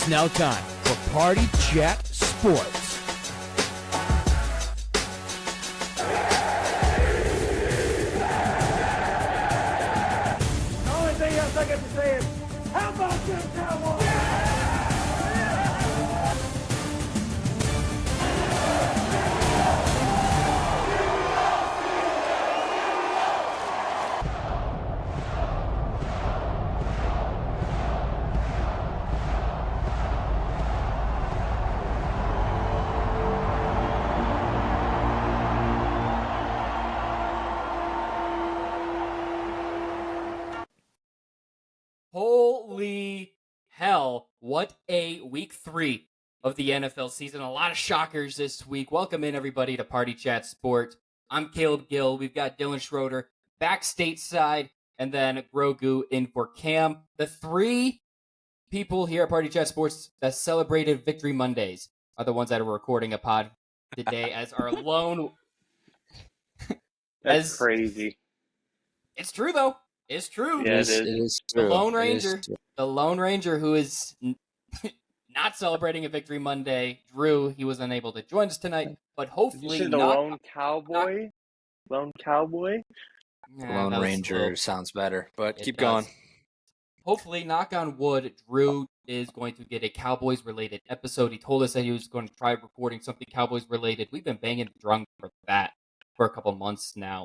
It's now time for Party Chat Sports. The only thing else I got to say is, how about them Cowboys? Holy hell, what a week 3 of the NFL season. A lot of shockers this week. Welcome in, everybody, to Party Chat Sports. I'm Caleb Gill. We've got Dillon Schroeder back stateside, and then Grogu in for Cam. The three people here at Party Chat Sports that celebrated Victory Mondays are the ones that are recording a pod today as our lone... That's crazy. It's true, though. It's true. Yeah, It is The true. Lone It Ranger. is true. The Lone Ranger who is not celebrating a Victory Monday. Drew, he was unable to join us tonight, but Did you hopefully say the not. lone cowboy? Lone cowboy? Nah, Lone that was Ranger a little- sounds better, but it keep does. going. Hopefully, knock on wood, Drew is going to get a Cowboys-related episode. He told us that he was going to try recording something Cowboys-related. We've been banging the drum for that for a couple months now.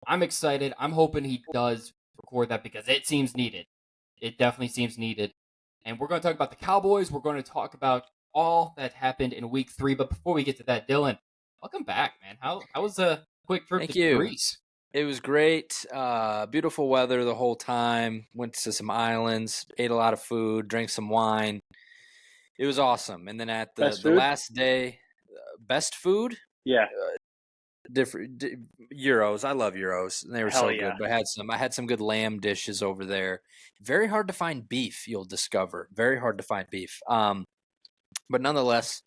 I'm excited. I'm hoping he does record that because it seems needed. It definitely seems needed. And we're going to talk about the Cowboys. We're going to talk about all that happened in week 3. But before we get to that, Dillon, welcome back, man. How was a quick trip Thank to you. Greece? It was great. Beautiful weather the whole time. Went to some islands, ate a lot of food, drank some wine. It was awesome. And then at the Best food? last day, best food? Yeah. Euros. I love euros. They were Hell so yeah. good. But I had some good lamb dishes over there. Very hard to find beef, you'll discover. Very hard to find beef. But nonetheless,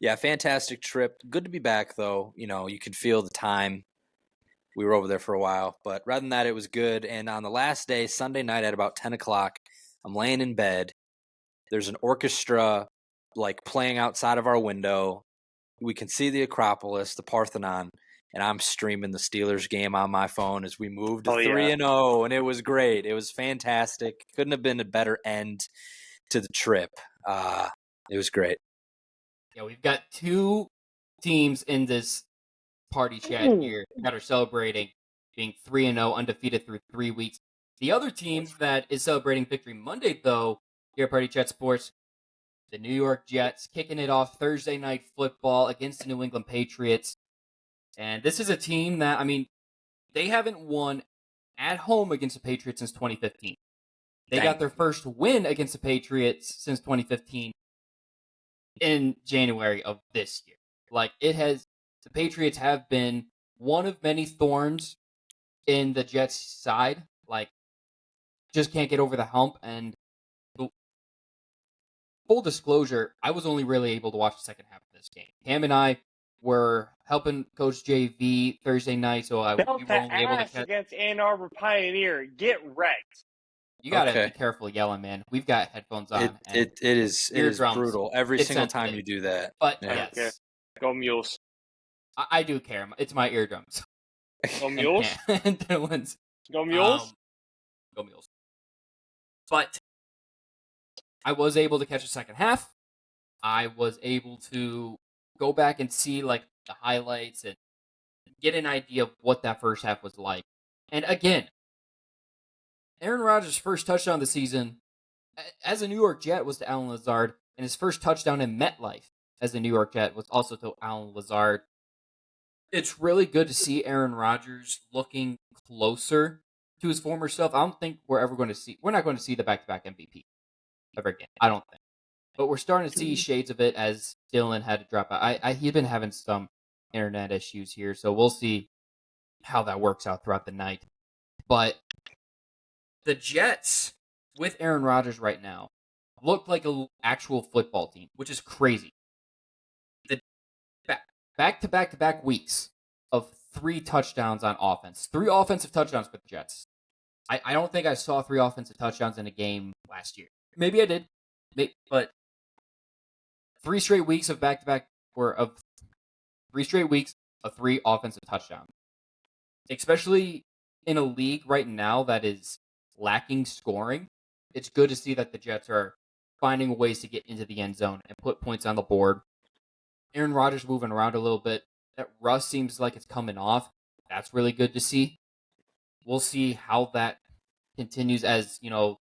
yeah, fantastic trip. Good to be back though. You know, you could feel the time. We were over there for a while. But rather than that, it was good. And on the last day, Sunday night at about 10 o'clock, I'm laying in bed. There's an orchestra like playing outside of our window. We can see the Acropolis, the Parthenon. And I'm streaming the Steelers game on my phone as we moved to 3-0, and it was great. It was fantastic. Couldn't have been a better end to the trip. It was great. Yeah, we've got two teams in this party chat here that are celebrating being 3-0, undefeated through 3 weeks. The other team that is celebrating Victory Monday, though, here at Party Chat Sports, the New York Jets, kicking it off Thursday Night Football against the New England Patriots. And this is a team that, I mean, they haven't won at home against the Patriots since 2015. They got their first win against the Patriots since 2015 in January of this year. Like, the Patriots have been one of many thorns in the Jets' side. Like, just can't get over the hump. And full disclosure, I was only really able to watch the second half of this game. Cam and I were helping Coach JV Thursday night, so we Belt were the only able to ass catch. against Ann Arbor Pioneer. Get wrecked. You gotta Okay. be careful yelling, man. We've got headphones on. It is eardrums. brutal every It's single time sensitive. you do that. But Yeah. yes, Okay. Go Mules. I do care. It's my eardrums. Go Mules. And Dylan's. Go Mules. Go Mules. But I was able to catch the second half. I was able to go back and see like the highlights and get an idea of what that first half was like. And again, Aaron Rodgers' first touchdown of the season as a New York Jet was to Allen Lazard, and his first touchdown in MetLife as a New York Jet was also to Allen Lazard. It's really good to see Aaron Rodgers looking closer to his former self. I don't think we're not going to see the back-to-back MVP ever again. I don't think. But we're starting to see shades of it as Dillon had to drop out. He's been having some internet issues here, so we'll see how that works out throughout the night. But the Jets, with Aaron Rodgers right now, look like an actual football team, which is crazy. The back-to-back-to-back weeks of 3 touchdowns on offense. 3 offensive touchdowns for the Jets. I don't think I saw 3 offensive touchdowns in a game last year. Maybe I did, but 3 straight weeks of back-to-back or of 3 straight weeks of 3 offensive touchdowns. Especially in a league right now that is lacking scoring, it's good to see that the Jets are finding ways to get into the end zone and put points on the board. Aaron Rodgers moving around a little bit. That rust seems like it's coming off. That's really good to see. We'll see how that continues as, the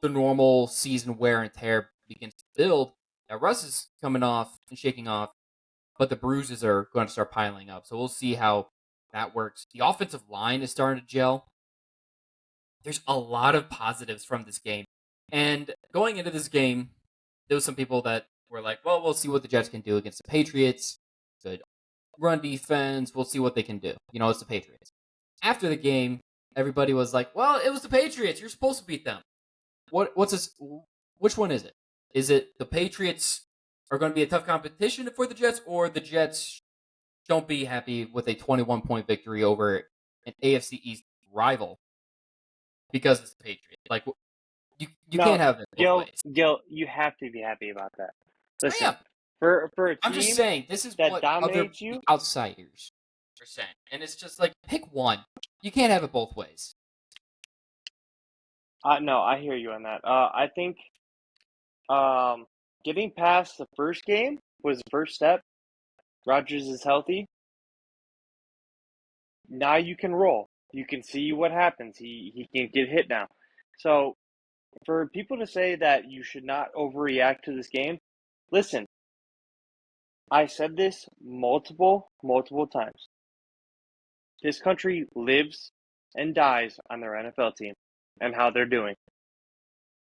normal season wear and tear begins to build. That rust is coming off and shaking off, but the bruises are going to start piling up. So we'll see how that works. The offensive line is starting to gel. There's a lot of positives from this game. And going into this game, there was some people that were like, well, we'll see what the Jets can do against the Patriots. Good run defense. We'll see what they can do. It's the Patriots. After the game, everybody was like, well, it was the Patriots. You're supposed to beat them. What's this? Which one is it? Is it the Patriots are going to be a tough competition for the Jets, or the Jets don't be happy with a 21-point victory over an AFC East rival because it's the Patriots? Like, you can't have it both ways. Gill, you have to be happy about that. Listen, I am. for a team I'm just saying, this is that what other dominates you, outsiders are saying. And it's just like, pick one. You can't have it both ways. no, I hear you on that. I think getting past the first game was the first step. Rodgers is healthy. Now you can roll. You can see what happens. He can get hit now. So for people to say that you should not overreact to this game, listen, I said this multiple times. This country lives and dies on their NFL team and how they're doing.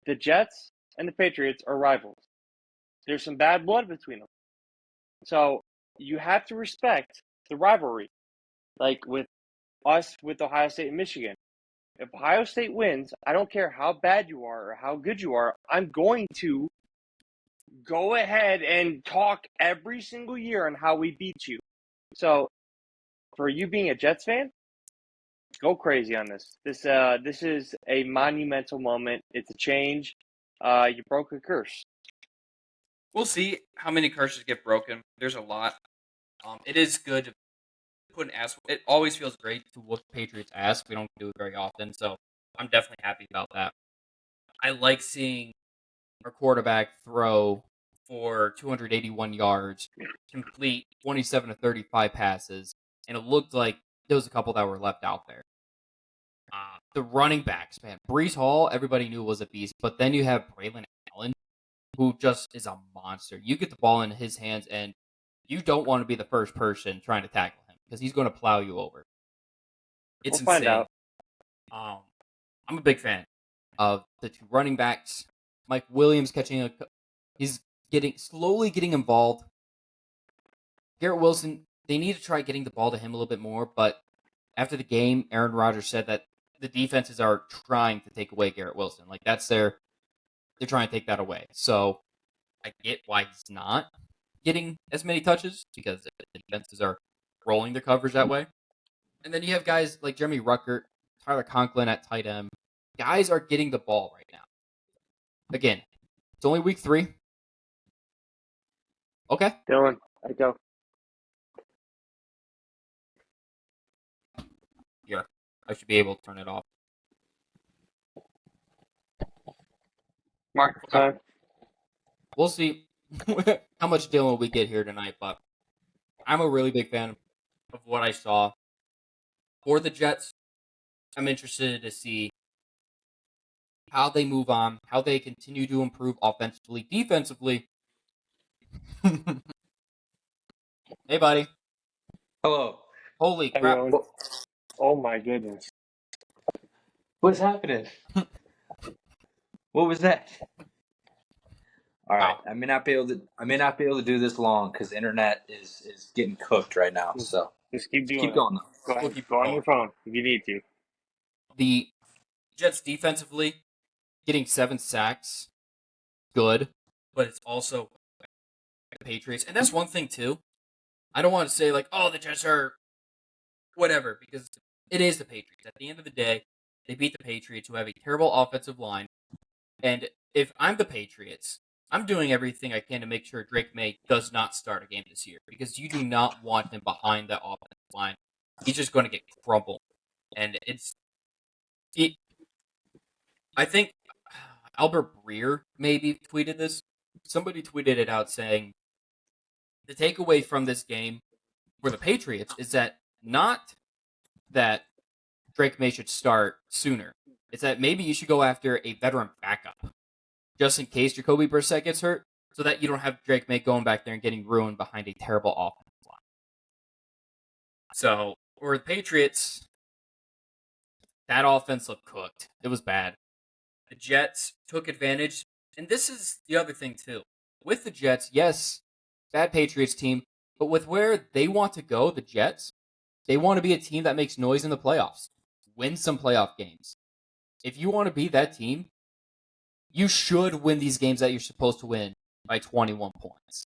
The Jets and the Patriots are rivals. There's some bad blood between them. So you have to respect the rivalry. Like with us with Ohio State and Michigan. If Ohio State wins, I don't care how bad you are or how good you are, I'm going to go ahead and talk every single year on how we beat you. So for you being a Jets fan, go crazy on this. This is a monumental moment. It's a change. You broke a curse. We'll see how many curses get broken. There's a lot. It is good to put an ass. It always feels great to whoop Patriots' ass. We don't do it very often, so I'm definitely happy about that. I like seeing our quarterback throw for 281 yards, complete 27 to 35 passes, and it looked like there was a couple that were left out there. The running backs, man. Breece Hall, everybody knew was a beast, but then you have Braylon Allen, who just is a monster. You get the ball in his hands, and you don't want to be the first person trying to tackle him because he's going to plow you over. It's We'll insane. find out. I'm a big fan of the two running backs. Mike Williams he's slowly getting involved. Garrett Wilson, they need to try getting the ball to him a little bit more, but after the game, Aaron Rodgers said that the defenses are trying to take away Garrett Wilson. Like, they're trying to take that away. So I get why he's not getting as many touches because the defenses are rolling their coverage that way. And then you have guys like Jeremy Ruckert, Tyler Conklin at tight end. Guys are getting the ball right now. Again, it's only week 3. Okay. Dillon, I go. Here, I should be able to turn it off. Mark time. We'll see how much Dillon we get here tonight, but I'm a really big fan of what I saw. For the Jets, I'm interested to see how they move on, how they continue to improve offensively, defensively. Hey, buddy. Hello. Holy crap. Everyone. Oh my goodness. What's happening? What was that? All right. Wow. I may not be able to do this long because the internet is getting cooked right now. So Just keep doing keep it. going though. Go ahead. We'll keep Go on going. your phone if you need to. The Jets defensively getting 7 sacks, good, but it's also the Patriots. And that's one thing, too. I don't want to say, like, oh, the Jets are whatever, because it is the Patriots. At the end of the day, they beat the Patriots, who have a terrible offensive line. And if I'm the Patriots, I'm doing everything I can to make sure Drake May does not start a game this year because you do not want him behind that offensive line. He's just going to get crumpled. And I think Albert Breer maybe tweeted this. Somebody tweeted it out saying the takeaway from this game for the Patriots is that not that Drake May should start sooner. It's that maybe you should go after a veteran backup just in case Jacoby Brissett gets hurt so that you don't have Drake May going back there and getting ruined behind a terrible offensive line. So, for the Patriots, that offense looked cooked. It was bad. The Jets took advantage. And this is the other thing, too. With the Jets, yes, bad Patriots team, but with where they want to go, the Jets, they want to be a team that makes noise in the playoffs, win some playoff games. If you want to be that team, you should win these games that you're supposed to win by 21 points.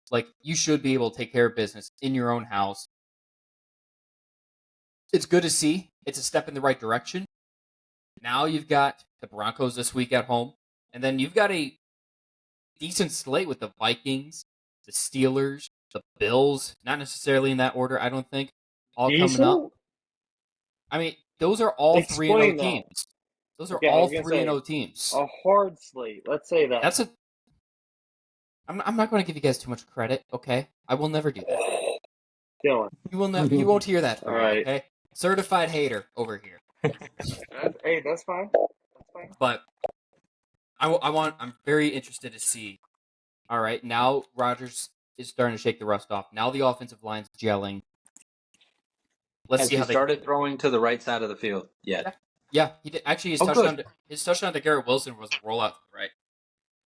Like, you should be able to take care of business in your own house. It's good to see. It's a step in the right direction. Now you've got the Broncos this week at home, and then you've got a decent slate with the Vikings, the Steelers, the Bills, not necessarily in that order, I don't think, all coming up. I mean, those are all 3-0 teams. Those are all 3-0 teams. A hard slate. Let's say that. That's a. I'm not going to give you guys too much credit, okay? I will never do that. Dillon. You won't hear that from All me, right. okay? Certified hater over here. Hey, that's fine. But I'm very interested to see. All right, now Rodgers is starting to shake the rust off. Now the offensive line's gelling. Let's see how they started throwing to the right side of the field yet. Yeah, he did. Actually, his touchdown to Garrett Wilson was a rollout to the right.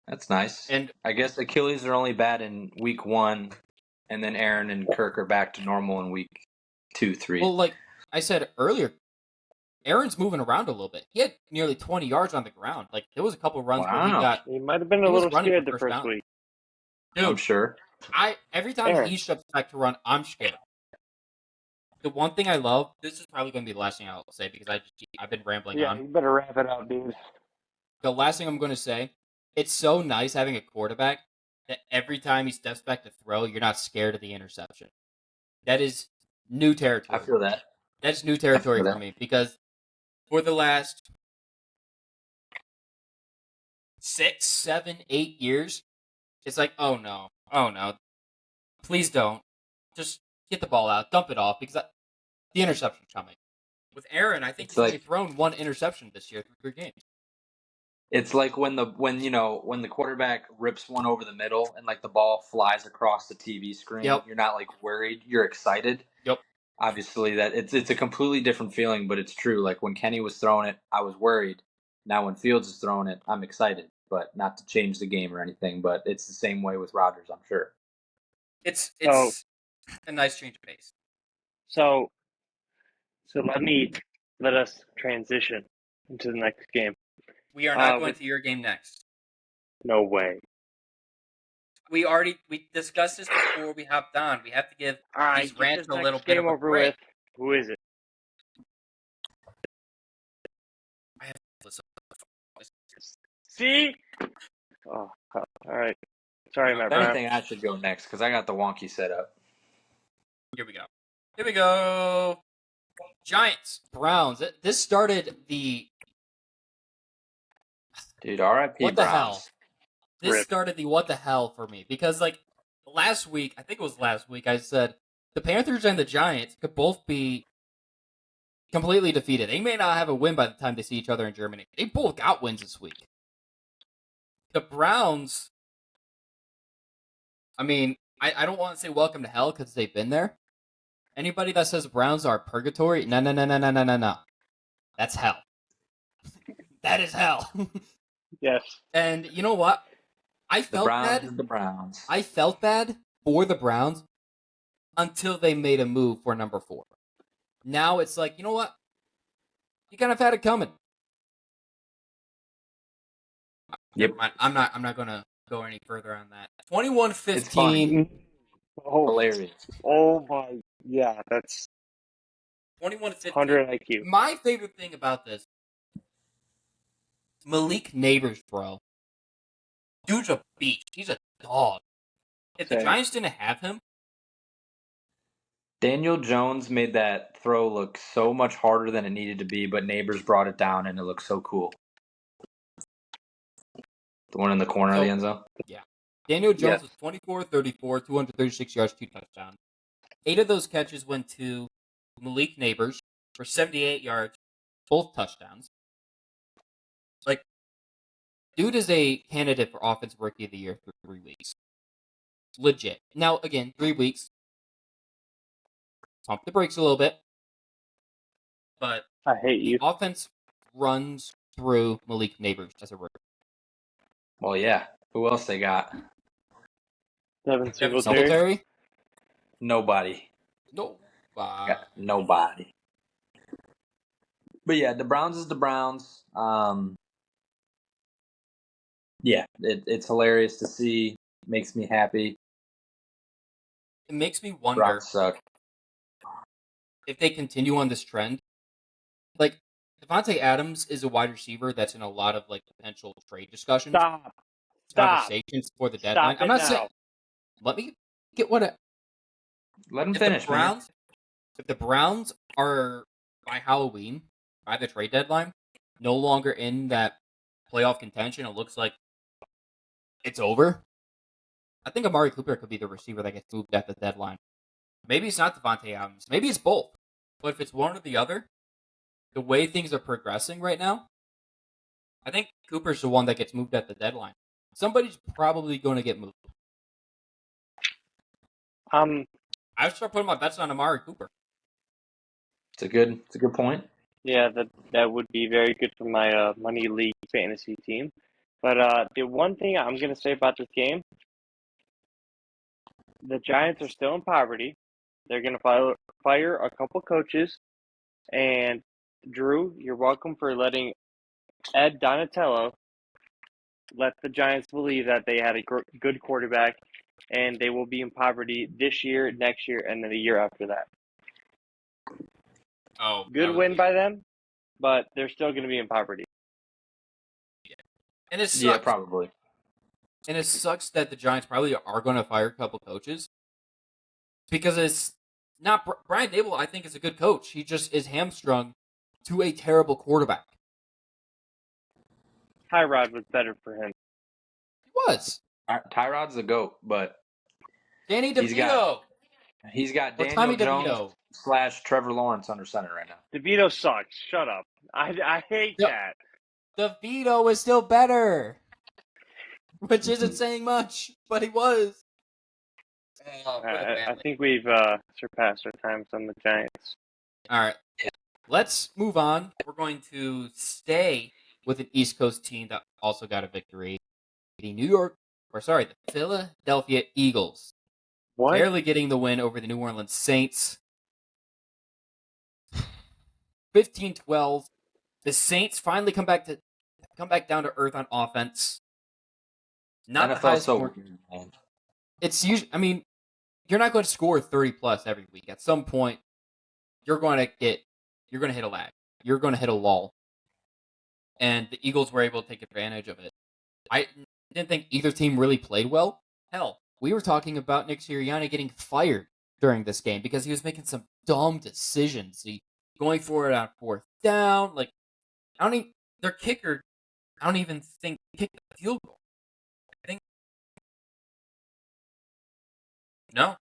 That's nice. And I guess Achilles are only bad in week 1, and then Aaron and Kirk are back to normal in week 2, 3. Well, like I said earlier, Aaron's moving around a little bit. He had nearly 20 yards on the ground. Like, there was a couple runs where he might have been a little scared the first week. Dude, I'm sure. Every time he steps back to run, I'm scared. The one thing I love, this is probably going to be the last thing I'll say because I've been rambling on. Yeah, you better wrap it up, dude. The last thing I'm going to say, it's so nice having a quarterback that every time he steps back to throw, you're not scared of the interception. That is new territory. I feel that. That's new territory for me because for the last 6, 7, 8 years, it's like, oh no, please don't. Just get the ball out, dump it off because the interception's coming. With Aaron, I think he's only thrown 1 interception this year through 3 games. It's like when the quarterback rips one over the middle and like the ball flies across the TV screen. Yep. You're not like worried. You're excited. Yep. Obviously, that it's a completely different feeling, but it's true. Like when Kenny was throwing it, I was worried. Now when Fields is throwing it, I'm excited. But not to change the game or anything. But it's the same way with Rodgers, I'm sure. It's a nice change of pace. So let us transition into the next game. We are not going to your game next. No way. We discussed this before we hopped on. We have to give these rants a little bit of a break. Who is it? I have to listen. See? Oh, all right. Sorry, Matt. If anything, I should go next because I got the wonky set up. Here we go. Giants, Browns. This started the... Dude, R.I.P. What the Browns. hell? This started the what the hell for me. Because, like, last week, I said the Panthers and the Giants could both be completely defeated. They may not have a win by the time they see each other in Germany. They both got wins this week. The Browns, I mean, I don't want to say welcome to hell because they've been there. Anybody that says Browns are purgatory, no. That's hell. That is hell. Yes. And you know what? I felt bad. The Browns. I felt bad for the Browns until they made a move for number 4. Now it's like, you know what? You kind of had it coming. Yep. I'm not going to go any further on that. 21-15. Oh, hilarious. Oh my, yeah, that's 21-15. 100 IQ. My favorite thing about this, Malik Neighbors, bro. Dude's a beast. He's a dog. If the Same. Giants didn't have him, Daniel Jones made that throw look so much harder than it needed to be, but Neighbors brought it down, and it looked so cool. The one in the corner of the end zone? Yeah. Daniel Jones Yes. was 24, 34, 236 yards, 2 touchdowns. 8 of those catches went to Malik Neighbors for 78 yards, both touchdowns. Like, dude is a candidate for Offensive Rookie of the Year for 3 weeks. Legit. Now, again, 3 weeks. Pump the brakes a little bit. But I hate the you. offense runs through Malik Neighbors as a rookie. Well, yeah. Who else they got? Devin Devin Singletary. Singletary? Nobody. No. Got nobody. But yeah, the Browns is the Browns. Yeah, it's hilarious to see. Makes me happy. It makes me wonder Browns suck. if they continue on this trend. Like, Devontae Adams is a wide receiver that's in a lot of like potential trade discussions, Stop. conversations for the deadline. Stop I'm it not now. saying. Let me get what. Let him If finish, the Browns, if the Browns are by Halloween, by the trade deadline, no longer in that playoff contention, it looks like it's over. I think Amari Cooper could be the receiver that gets moved at the deadline. Maybe it's not Devontae Adams. Maybe it's both. But if it's one or the other, the way things are progressing right now, I think Cooper's the one that gets moved at the deadline. Somebody's probably going to get moved. I would start putting my bets on Amari Cooper. It's a good point. Yeah, that would be very good for my money league fantasy team. But the one thing I'm gonna say about this game, the Giants are still in poverty. They're gonna fire a couple coaches, and Drew, you're welcome for letting Ed Donatello let the Giants believe that they had a good quarterback, and they will be in poverty this year, next year, and then the year after that. Oh, Good win by them, but they're still going to be in poverty. And it sucks. Yeah, probably. And it sucks that the Giants probably are going to fire a couple coaches because it's not Brian Dable. I think is a good coach. He just is hamstrung to a terrible quarterback. Tyrod was better for him. He was. Tyrod's the GOAT, but Danny DeVito. he's got Or Daniel Tommy Jones DeVito. / Trevor Lawrence under center right now. DeVito sucks. Shut up. I hate Yep. that. DeVito is still better. Which isn't saying much, but he was. I think we've surpassed our times on the Giants. All right. Let's move on. We're going to stay with an East Coast team that also got a victory. The Philadelphia Eagles. What? Barely getting the win over the New Orleans Saints. 15-12. The Saints finally come back down to earth on offense. Not the highest score. It's usually, I mean, you're not going to score 30 plus every week. At some point, you're going to hit a lag. You're going to hit a lull. And the Eagles were able to take advantage of it. I didn't think either team really played well. Hell, we were talking about Nick Sirianni getting fired during this game because he was making some dumb decisions. Going for it on 4th down. Like, their kicker, I don't even think kicked the field goal. I think. No.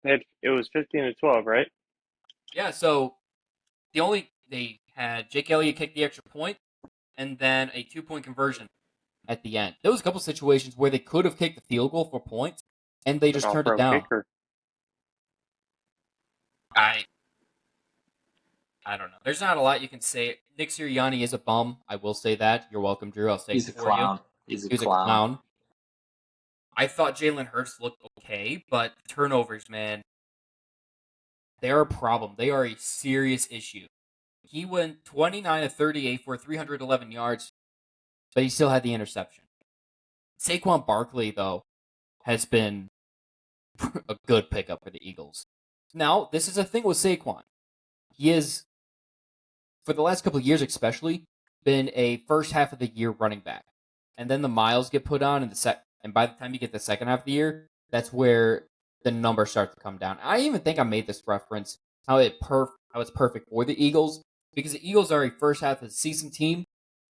It was 15-12, right? Yeah, so they had Jake Elliott kick the extra point and then a 2-point conversion at the end. There was a couple situations where they could have kicked the field goal for points and they just turned it down. Kicker. I don't know. There's not a lot you can say. Nick Sirianni is a bum. I will say that. You're welcome, Drew. I'll say He's it a for clown. you. He's a He's clown. a clown. I thought Jalen Hurts looked okay, but turnovers, man, they're a problem. They are a serious issue. He went 29 of 38 for 311 yards, but he still had the interception. Saquon Barkley, though, has been a good pickup for the Eagles. Now, this is a thing with Saquon. He is, for the last couple of years especially, been a first half of the year running back. and then the miles get put on, and by the time you get the second half of the year, that's where the numbers start to come down. I even think I made this reference how it's perfect for the Eagles, because the Eagles are a first half of the season team.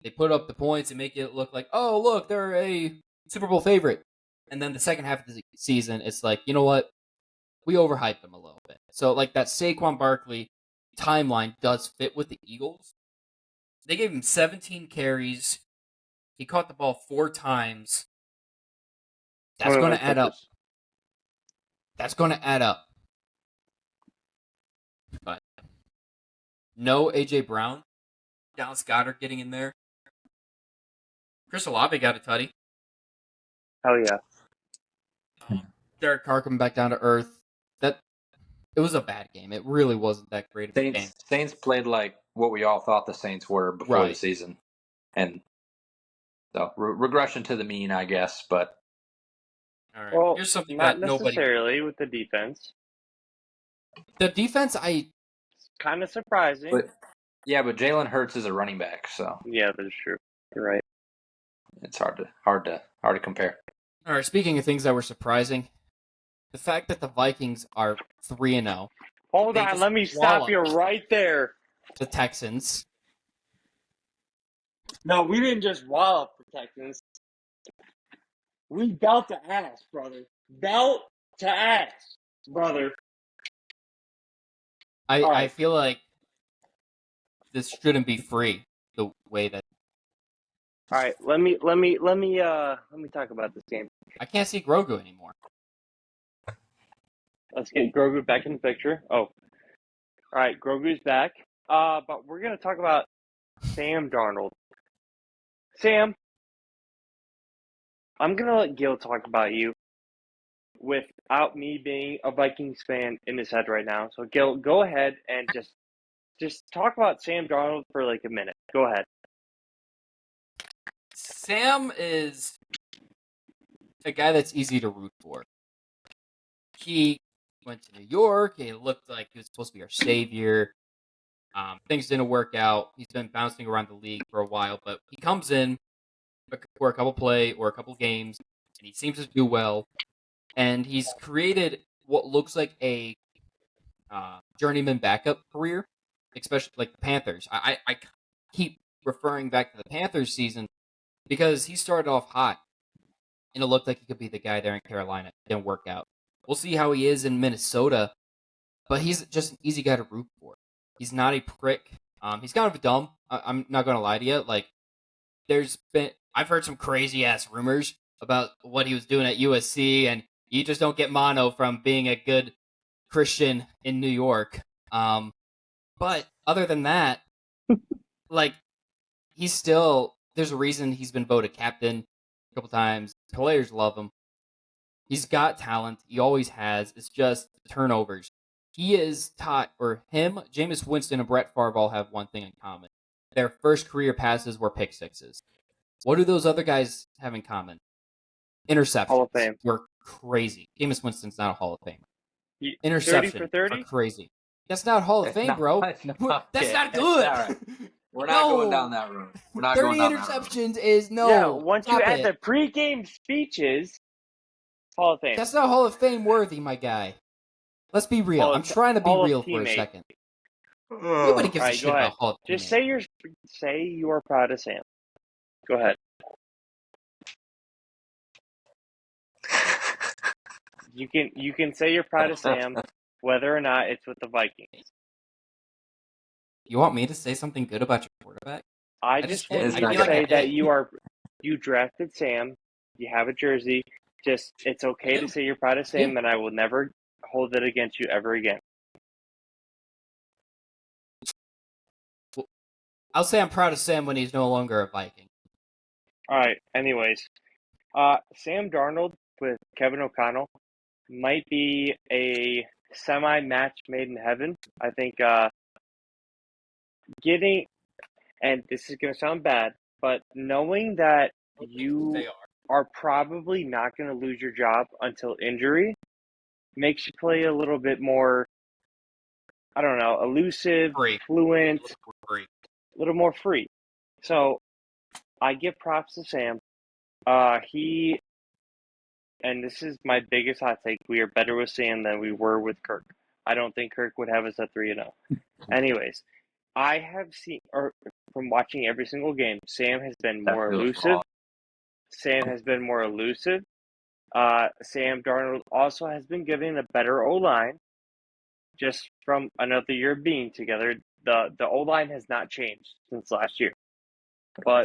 They put up the points and make it look like, oh, look, they're a Super Bowl favorite. And then the second half of the season, it's like, you know what? We overhyped them a little bit. So, like, that Saquon Barkley timeline does fit with the Eagles. They gave him 17 carries. He caught the ball 4 times. That's going to add up. That's going to add up. But no A.J. Brown. Dallas Goedert getting in there. Chris Olave got a tutty. Hell yeah. Derek Carr coming back down to earth. It was a bad game. It really wasn't that great of a game. Saints played like what we all thought the Saints were before the season. And so regression to the mean, I guess, but all right. Well, Here's something not that necessarily with the defense. The defense, It's kind of surprising. But Jalen Hurts is a running back, so yeah, that's true. You're right. it's hard to compare. All right, speaking of things that were surprising, the fact that the Vikings are 3-0. Hold on, let me stop you right there. The Texans. No, we didn't just wallop the Texans. We belt to ass, brother. Belt to ass, brother. I feel like this shouldn't be free the way that. All right, let me talk about this game. I can't see Grogu anymore. Let's get Grogu back in the picture. Oh, all right, Grogu's back. But we're gonna talk about Sam Darnold. Sam, I'm gonna let Gill talk about you without me being a Vikings fan in his head right now. So Gill, go ahead and just talk about Sam Darnold for like a minute. Go ahead. Sam is a guy that's easy to root for. He went to New York. It looked like he was supposed to be our savior. Things didn't work out. He's been bouncing around the league for a while, but he comes in for a couple games, and he seems to do well. And he's created what looks like a journeyman backup career, especially like the Panthers. I keep referring back to the Panthers season because he started off hot, and it looked like he could be the guy there in Carolina. It didn't work out. We'll see how he is in Minnesota, but he's just an easy guy to root for. He's not a prick. He's kind of dumb. I'm not going to lie to you. Like, I've heard some crazy ass rumors about what he was doing at USC, and you just don't get mono from being a good Christian in New York. But other than that, like, there's a reason he's been voted captain a couple times. Players love him. He's got talent. He always has. It's just turnovers. He is Jameis Winston and Brett Favre all have one thing in common. Their first career passes were pick sixes. What do those other guys have in common? Interceptions. Hall of Fame. Were crazy. Jameis Winston's not a Hall of Famer. 30 for 30? Are crazy. That's not Hall of Fame, bro. That's not good. Right. We're not going down that road. We're not 30 going down interceptions is no. Yeah, once you add it. the pregame speeches, Hall of Fame. That's not Hall of Fame worthy, my guy. Let's be real. I'm trying to be real for a second. Nobody gives a shit about Hall of Fame. Just say you are proud of Sam. Go ahead. You can say you're proud of Sam, whether or not it's with the Vikings. You want me to say something good about your quarterback? I just want you to say that you drafted Sam. You have a jersey. It's okay to say you're proud of Sam, and I will never hold it against you ever again. I'll say I'm proud of Sam when he's no longer a Viking. All right. Anyways, Sam Darnold with Kevin O'Connell might be a semi-match made in heaven. I think and this is going to sound bad, but knowing that you are probably not going to lose your job until injury makes you play a little bit more, I don't know, elusive, fluent, a little more free. So I give props to Sam. And this is my biggest hot take, we are better with Sam than we were with Kirk. I don't think Kirk would have us at 3-0. Anyways, I have seen, or from watching every single game, Sam has been That more feels elusive. wrong. Sam has been more elusive. Sam Darnold also has been given a better O-line just from another year being together. The O-line has not changed since last year. But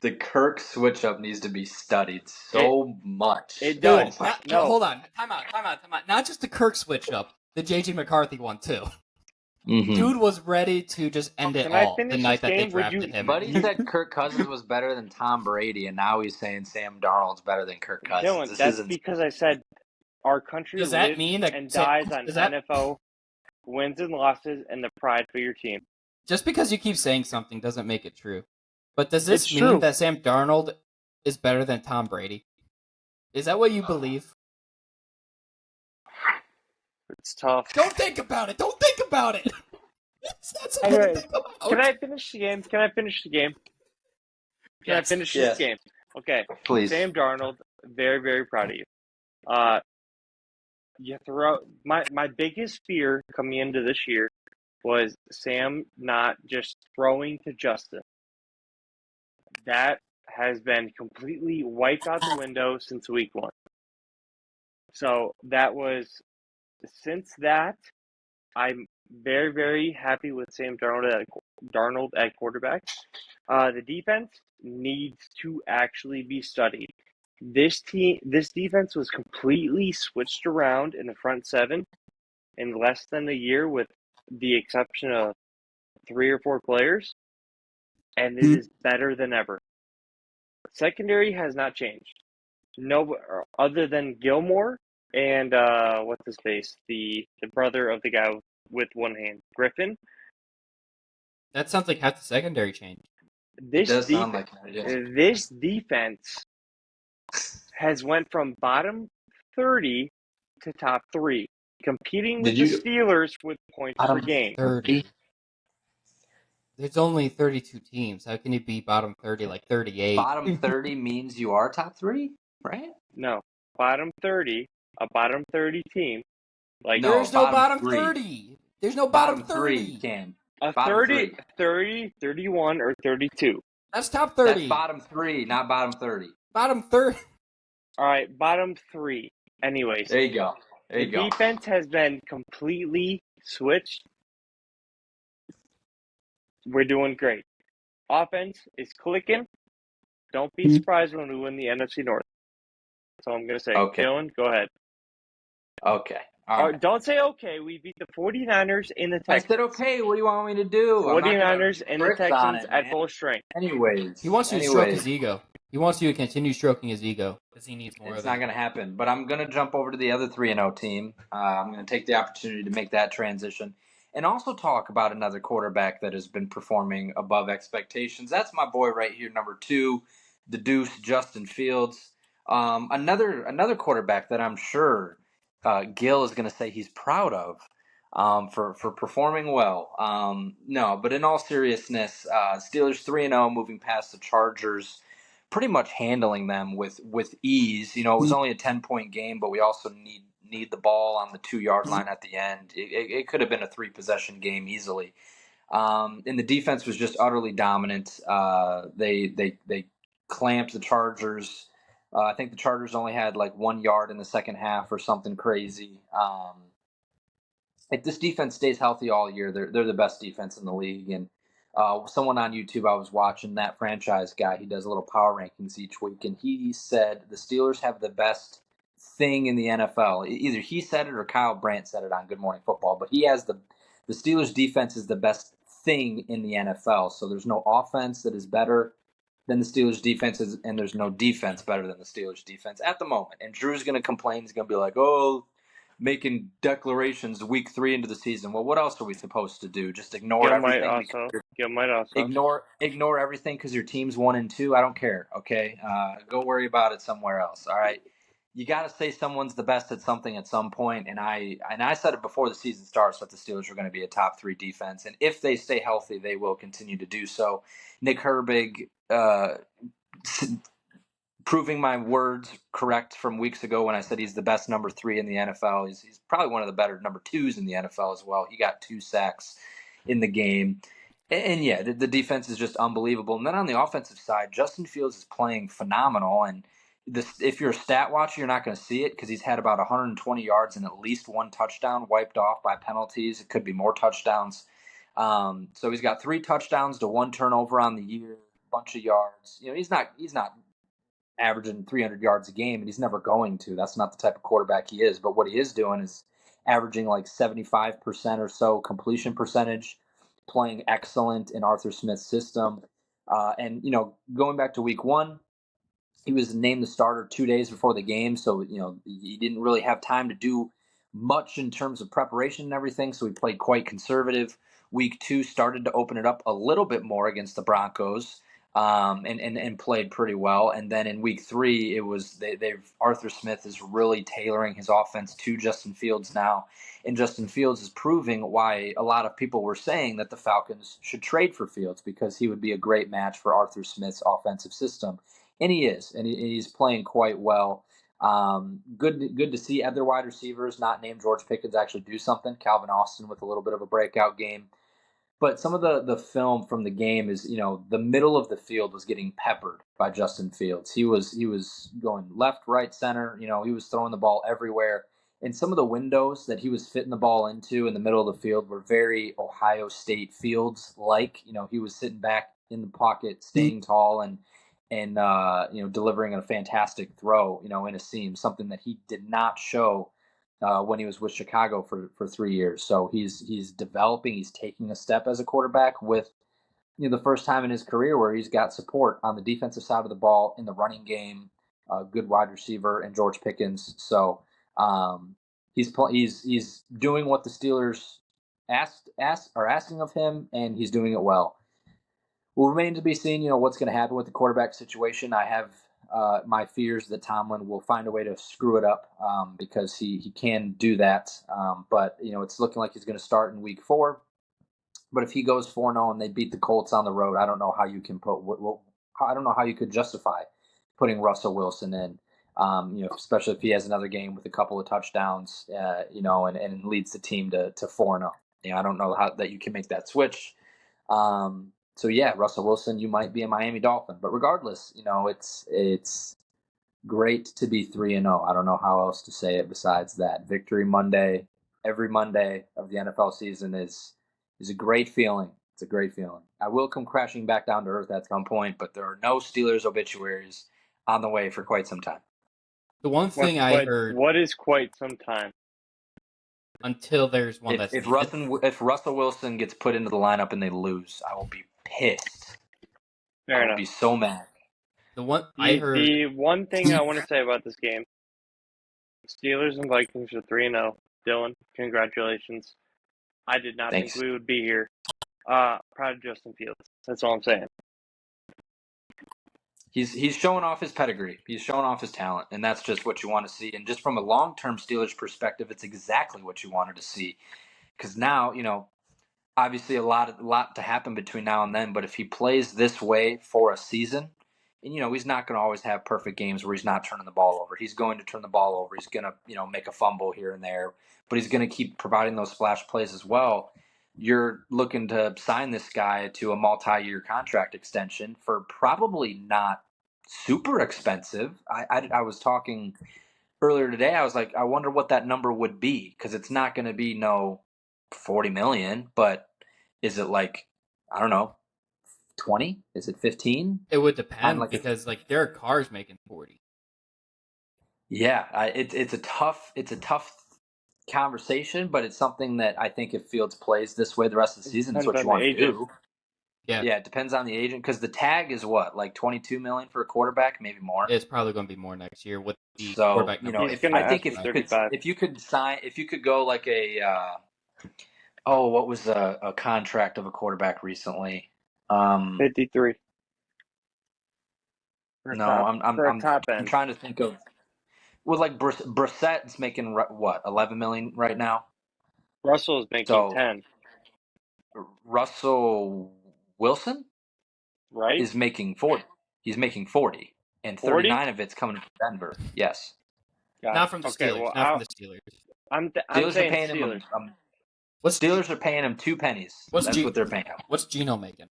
The Kirk switch up needs to be studied so much. It Dude, does. no, hold on. Time out. Not just the Kirk switch up, the JJ McCarthy one too. Mm-hmm. Dude was ready to just end it Can I all the finish night this that they game? Would drafted you- him. Buddy said Kirk Cousins was better than Tom Brady, and now he's saying Sam Darnold's better than Kirk Cousins. Dylan, This that's isn't. because I said our country Does that lives mean that and Sam- dies on does that- NFL wins and losses and the pride for your team. Just because you keep saying something doesn't make it true. But does this It's mean true. that Sam Darnold is better than Tom Brady? Is that what you believe? It's tough. Don't think about it. Don't think about it. It's not something Anyway, to think about. Can I finish the game? Can I finish Yes. this Yes. game? Okay. Please. Sam Darnold, very, very proud of you. You throw my biggest fear coming into this year was Sam not just throwing to Justin. That has been completely wiped out the window since week 1. So since that, I'm very, very happy with Sam Darnold at quarterback. The defense needs to actually be studied. This defense was completely switched around in the front 7 in less than a year, with the exception of 3 or 4 players, and it is better than ever. Secondary has not changed. No, other than Gilmore and what's his face, the brother of the guy with one hand, Griffin. That sounds like half the secondary change. It does sound like that, yes. This defense has went from bottom 30 to top 3, competing with the Steelers with points per game. 30. There's only 32 teams. How can you be bottom 30 like 38? Bottom 30 means you are top 3, right? No, bottom 30, a bottom 30 team. Like No, There's no bottom bottom three. 30. There's no bottom 3, 30. Cam. a bottom 30, three. 30, 31, or 32. That's top 30. That's bottom 3, not bottom 30. Bottom 30. All right, bottom 3. Anyways, There you go. There the you go. defense has been completely switched. We're doing great. Offense is clicking. Don't be surprised when we win the NFC North. That's all I'm going to say. Okay. Dylan, go ahead. Okay. All right. Don't say okay. We beat the 49ers in the I Texans. said okay. What do you want me to do? I'm not gonna 49ers and the riff on Texans it, at man. full strength. Anyways. He wants you to stroke his ego. He wants you to continue stroking his ego because he needs more It's of not it. going to happen. But I'm going to jump over to the other 3-0 team. I'm going to take the opportunity to make that transition and also talk about another quarterback that has been performing above expectations. That's my boy right here, number 2, the Deuce, Justin Fields. Another quarterback that I'm sure Gill is going to say he's proud of for performing well. No, but in all seriousness, Steelers 3-0, moving past the Chargers, pretty much handling them with ease. You know, it was only a 10-point game, but we also need the ball on the 2-yard line at the end. It could have been a 3-possession game easily. And the defense was just utterly dominant. They clamped the Chargers. I think the Chargers only had like 1 yard in the second half or something crazy. If this defense stays healthy all year, they're the best defense in the league. And someone on YouTube I was watching, that franchise guy, he does a little power rankings each week, and he said the Steelers have the best thing in the NFL. Either he said it or Kyle Brandt said it on Good Morning Football, but he has the Steelers defense is the best thing in the NFL. So there's no offense that is better than the Steelers defense, and there's no defense better than the Steelers defense at the moment. And Drew's going to complain. He's going to be like, oh, making declarations week 3 into the season. Well, what else are we supposed to do? Just ignore everything? Gil might also. Ignore everything because your team's 1-2. I don't care. Okay, go worry about it somewhere else. All right, you got to say someone's the best at something at some point. And I said it before the season starts that the Steelers are going to be a top 3 defense, and if they stay healthy, they will continue to do so. Nick Herbig proving my words correct from weeks ago when I said he's the best number 3 in the NFL. He's probably one of the better number 2s in the NFL as well. He got 2 sacks in the game. And yeah, the defense is just unbelievable. And then on the offensive side, Justin Fields is playing phenomenal. And if you're a stat watcher, you're not going to see it because he's had about 120 yards and at least 1 touchdown wiped off by penalties. It could be more touchdowns. So he's got 3 touchdowns to 1 turnover on the year, bunch of yards. He's not averaging 300 yards a game, and he's never going to. That's not the type of quarterback he is. But what he is doing is averaging like 75% or so completion percentage, playing excellent in Arthur Smith's system. And going back to week 1, he was named the starter 2 days before the game, so he didn't really have time to do much in terms of preparation and everything. So he played quite conservative. Week 2 started to open it up a little bit more against the Broncos. And played pretty well. And then in week 3, it was Arthur Smith is really tailoring his offense to Justin Fields now, and Justin Fields is proving why a lot of people were saying that the Falcons should trade for Fields because he would be a great match for Arthur Smith's offensive system, and he is, and he's playing quite well. Good to see other wide receivers not named George Pickens actually do something. Calvin Austin with a little bit of a breakout game. But some of the film from the game is, the middle of the field was getting peppered by Justin Fields. He was going left, right, center. He was throwing the ball everywhere. And some of the windows that he was fitting the ball into in the middle of the field were very Ohio State Fields-like. He was sitting back in the pocket, staying tall, and delivering a fantastic throw, in a seam, something that he did not show when he was with Chicago for 3 years. So he's developing. He's taking a step as a quarterback with the first time in his career where he's got support on the defensive side of the ball in the running game, good wide receiver, and George Pickens. So he's doing what the Steelers are asking of him, and he's doing it well. Will remain to be seen, what's going to happen with the quarterback situation. I have my fears that Tomlin will find a way to screw it up because he can do that. But it's looking like he's going to start in week 4. But if he goes 4-0 and they beat the Colts on the road, I don't know how you can I don't know how you could justify putting Russell Wilson in. Especially if he has another game with a couple of touchdowns, and leads the team to 4-0. I don't know how that you can make that switch. So yeah, Russell Wilson, you might be a Miami Dolphin, but regardless, it's great to be 3-0. I don't know how else to say it besides that. Victory Monday, every Monday of the NFL season is a great feeling. It's a great feeling. I will come crashing back down to earth at some point, but there are no Steelers obituaries on the way for quite some time. The one thing I heard, what is quite some time? Until there's one that's if Russell Wilson gets put into the lineup and they lose, I will be pissed. Fair I enough. will be so mad. The one The one thing I want to say about this game: Steelers and Vikings are 3-0. Dillon, congratulations! I did not Thanks. think we would be here. Proud of Justin Fields. That's all I'm saying. He's showing off his pedigree. He's showing off his talent, and that's just what you want to see. And just from a long-term Steelers perspective, it's exactly what you wanted to see. Because now, obviously a lot to happen between now and then. But if he plays this way for a season, and he's not going to always have perfect games where he's not turning the ball over. He's going to turn the ball over. He's going to make a fumble here and there, but he's going to keep providing those splash plays as well. You're looking to sign this guy to a multi-year contract extension for probably not super expensive. I was talking earlier today. I was like, I wonder what that number would be because it's not going to be no $40 million, but is it like, I don't know, 20? Is it 15? It would depend because Derek Carr's making 40. Yeah, it's a tough conversation, but it's something that I think if Fields plays this way the rest of the season, it's what you want to do. Yeah, it depends on the agent because the tag is what, like $22 million for a quarterback, maybe more. It's probably going to be more next year with the quarterback. If you could go like a what was a contract of a quarterback recently? 53. I'm trying to think of. Well, like Brissett's making what, $11 million right now. Russell is making 10. Russell Wilson, right, is making 40. He's making 40, and 40? 39 of it's coming from Denver. Yes. Got Not it. from the Okay, Steelers. well, Not from the Steelers. I'm Steelers are saying paying Steelers. him. What's Steelers are paying him 2 pennies. That's what they're paying him. What's Geno making?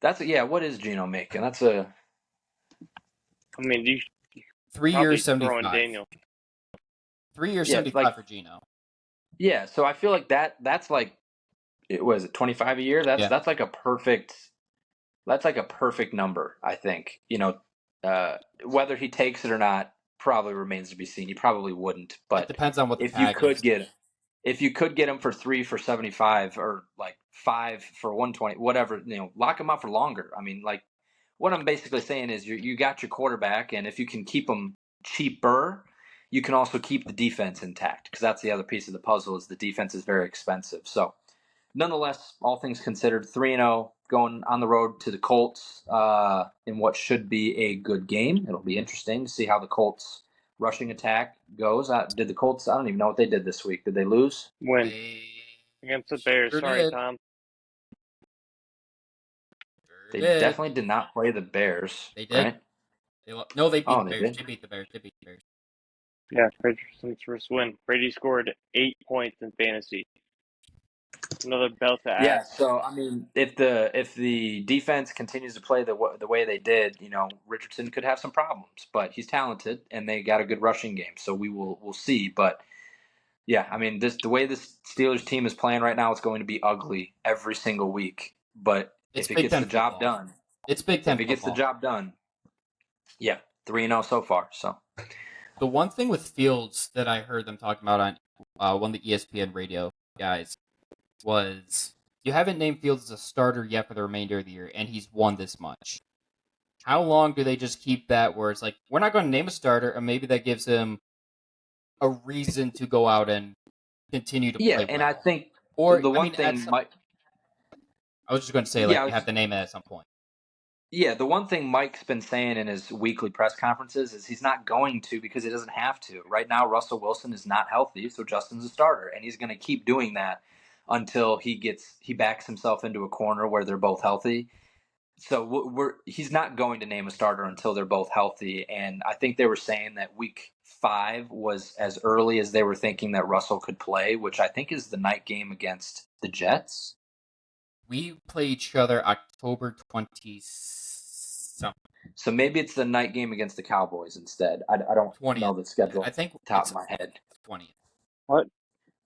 What is Geno making? That's a. I mean, you 3 probably years, throwing 75. Daniel. 3 years, Yeah, 75 for Geno. Yeah, so I feel like that's like, it was it 25 a year. That's like a perfect. That's like a perfect number. I think whether he takes it or not probably remains to be seen. He probably wouldn't, but It depends on what the if you tag could is. get if you could get him for 3 for 75 or like 5 for 120, whatever, lock him up for longer. I mean, like, what I'm basically saying is you got your quarterback, and if you can keep him cheaper, you can also keep the defense intact, because that's the other piece of the puzzle is the defense is very expensive. So nonetheless, all things considered, 3-0 going on the road to the Colts in what should be a good game. It'll be interesting to see how the Colts rushing attack goes. Did the Colts? I don't even know what they did this week. Did they lose? Win against the Bears. Sure Sorry, did. Tom. They definitely did not play the Bears. They did. Right? No, they beat the they Bears. did? They beat the Bears. They beat the Bears. Yeah, Richardson's first win. Brady scored 8 points in fantasy. Another belt to add. Yeah. So I mean, if the defense continues to play the way they did, Richardson could have some problems. But he's talented, and they got a good rushing game. So we'll see. But yeah, I mean, the way this Steelers team is playing right now, it's going to be ugly every single week. But It's if it Big gets Ten the job football. done, It's Big Ten if it gets the football. job done, yeah, 3-0 so far. So The one thing with Fields that I heard them talking about on one of the ESPN radio guys was you haven't named Fields as a starter yet for the remainder of the year, and he's won this much. How long do they just keep that where it's like, we're not going to name a starter, and maybe that gives him a reason to go out and continue to play and well? I think Or the one thing I was just going to say, you have to name it at some point. Yeah, the one thing Mike's been saying in his weekly press conferences is he's not going to, because he doesn't have to. Right now, Russell Wilson is not healthy, so Justin's a starter, and he's going to keep doing that until he backs himself into a corner where they're both healthy. So he's not going to name a starter until they're both healthy, and I think they were saying that week 5 was as early as they were thinking that Russell could play, which I think is the night game against the Jets. We play each other October 20-something. So maybe it's the night game against the Cowboys instead. I don't 20th. know the schedule I think top of my head. 20th. What?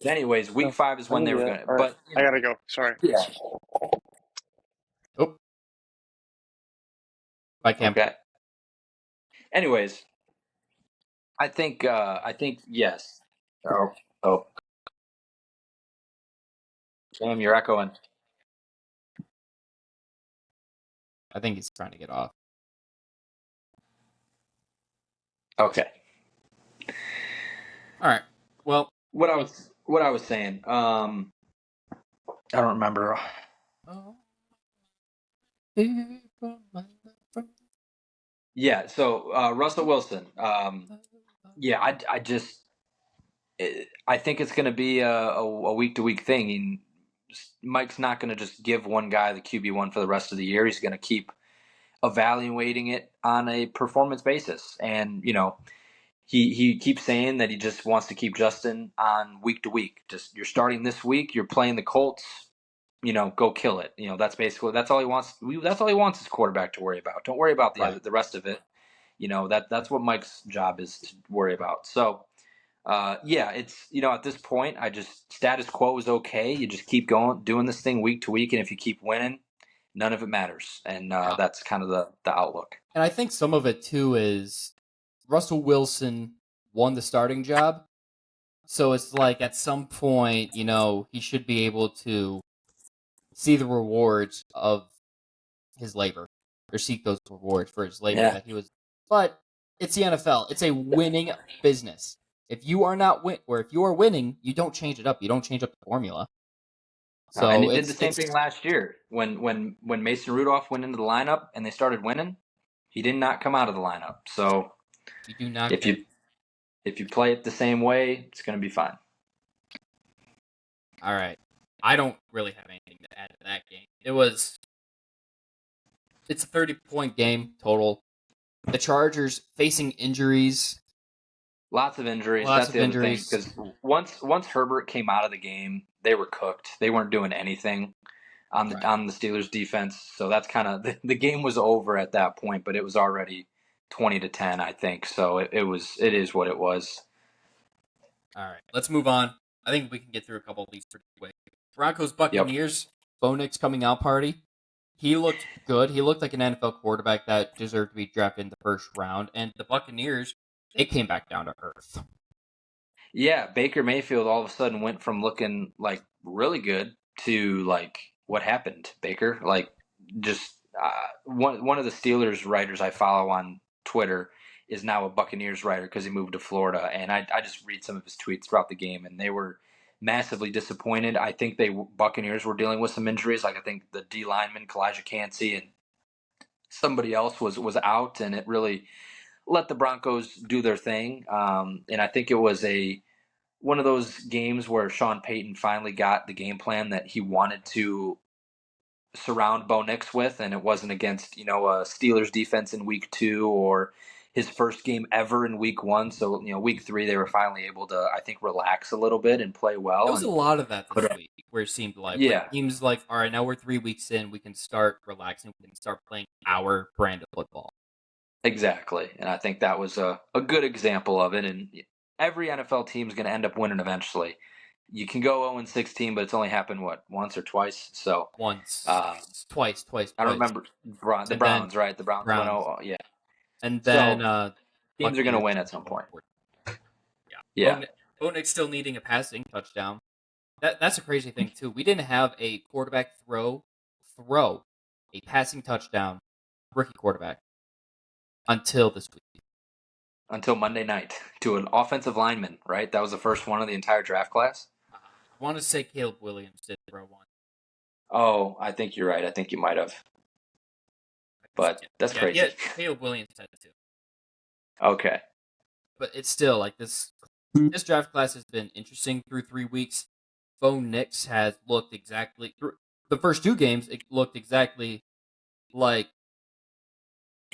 But anyways, week 5 is when they were going to. But I gotta go. Sorry. Yeah. Oh. Bye, Cam. Okay. Anyways, I think yes. Oh. Cam, you're echoing. I think he's trying to get off. Okay. All right. Well, what I was saying. I don't remember. Yeah. So Russell Wilson. Yeah. I think it's going to be a week to week thing. Mike's not going to just give one guy the QB1 for the rest of the year. He's going to keep evaluating it on a performance basis. And, he keeps saying that he just wants to keep Justin on week to week. Just, you're starting this week, you're playing the Colts, go kill it. That's all he wants. That's all he wants his quarterback to worry about. Don't worry about the rest of it. That's what Mike's job is to worry about. So, it's, at this point, status quo is okay. You just keep going, doing this thing week to week. And if you keep winning, none of it matters. And that's kind of the outlook. And I think some of it too is Russell Wilson won the starting job. So it's like at some point, he should be able to see the rewards of his labor, or seek those rewards for his labor that he was. But it's the NFL. It's a winning business. If you are not if you are winning, you don't change it up. You don't change up the formula. So and he did the same thing last year when Mason Rudolph went into the lineup and they started winning. He did not come out of the lineup. So you do not. If you play it the same way, it's going to be fine. All right. I don't really have anything to add to that game. It was It's a 30-point game total. The Chargers facing injuries. Lots of injuries. Lots That's of the other thing. injuries. Because once Herbert came out of the game, they were cooked. They weren't doing anything on the Steelers defense. So that's kind of the game was over at that point. But it was already 20-10, I think. So it is what it was. All right, let's move on. I think we can get through a couple of these pretty quick. Broncos Buccaneers. Bo Nix coming out party. He looked good. He looked like an NFL quarterback that deserved to be drafted in the first round. And the Buccaneers, they came back down to earth. Yeah, Baker Mayfield all of a sudden went from looking like really good to like, what happened, Baker? Like, just one of the Steelers writers I follow on Twitter is now a Buccaneers writer because he moved to Florida, and I just read some of his tweets throughout the game, and they were massively disappointed. I think Buccaneers were dealing with some injuries. Like, I think the D lineman Kalijah Cansey and somebody else was out, and it really let the Broncos do their thing. And I think it was one of those games where Sean Payton finally got the game plan that he wanted to surround Bo Nix with, and it wasn't against a Steelers defense in week 2 or his first game ever in week 1. So week 3 they were finally able to, I think, relax a little bit and play well. There was a lot of that this week where it seemed like teams like, all right, now we're 3 weeks in, we can start relaxing, we can start playing our brand of football. Exactly, and I think that was a good example of it. And every NFL team is going to end up winning eventually. You can go 0-16, but it's only happened once or twice. So once, twice. I don't remember the Browns, right? The Browns went 0, yeah. And then teams are going to win at some point. Yeah. Bo Nix still needing a passing touchdown. That's a crazy thing too. We didn't have a quarterback throw a passing touchdown, rookie quarterback, until this week. Until Monday night to an offensive lineman, right? That was the first one of the entire draft class. I want to say Caleb Williams did throw one. Oh, I think you're right. I think you might have. But that's crazy. Yeah, Caleb Williams had it too. Okay. But it's still like this draft class has been interesting through 3 weeks. Bo Nix has looked exactly through the first 2 games. It looked exactly like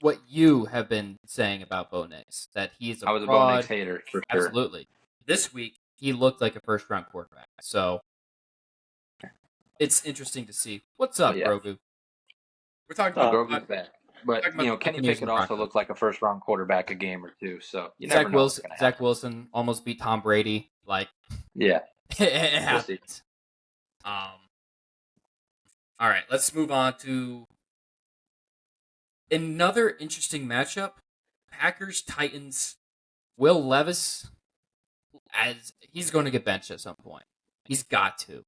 what you have been saying about Bo Nix, that he's a I was fraud. a Bo Nix hater for sure. Absolutely. This week he looked like a first round quarterback. So it's interesting to see. What's up, Grogu? We're talking about Grogu's back. But Kenny Pickett also looked like a first round quarterback a game or 2. So you never know what's going to happen. Zach Wilson almost beat Tom Brady. Like, yeah, it happens. All right, let's move on to another interesting matchup. Packers Titans. Will Levis, as he's going to get benched at some point. He's got to.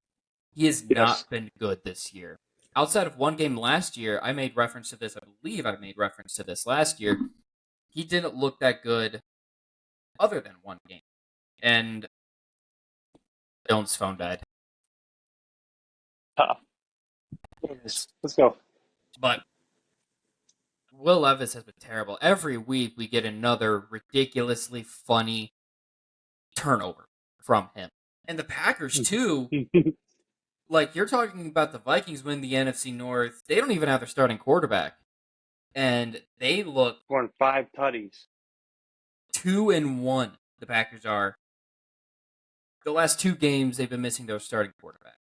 He has not been good this year. Outside of one game last year, I made reference to this. I believe I made reference to this last year. He didn't look that good other than one game. And Dylan's phone died. Let's go. But Will Levis has been terrible. Every week we get another ridiculously funny turnover from him. And the Packers, too. Like, you're talking about the Vikings win the NFC North. They don't even have their starting quarterback. And they look... Scoring 5 tutties. 2-1, the Packers are. The last 2 games, they've been missing their starting quarterback.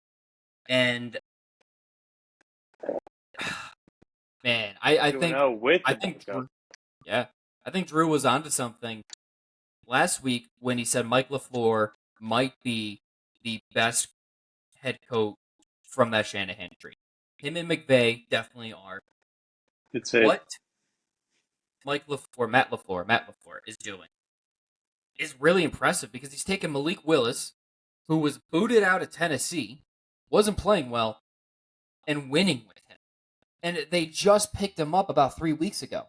And... Man, I think Drew was onto something last week when he said Mike LaFleur might be the best head coach from that Shanahan tree. Him and McVay definitely are. What Matt LaFleur is doing is really impressive because he's taken Malik Willis, who was booted out of Tennessee, wasn't playing well, and winning with him. And they just picked him up about 3 weeks ago.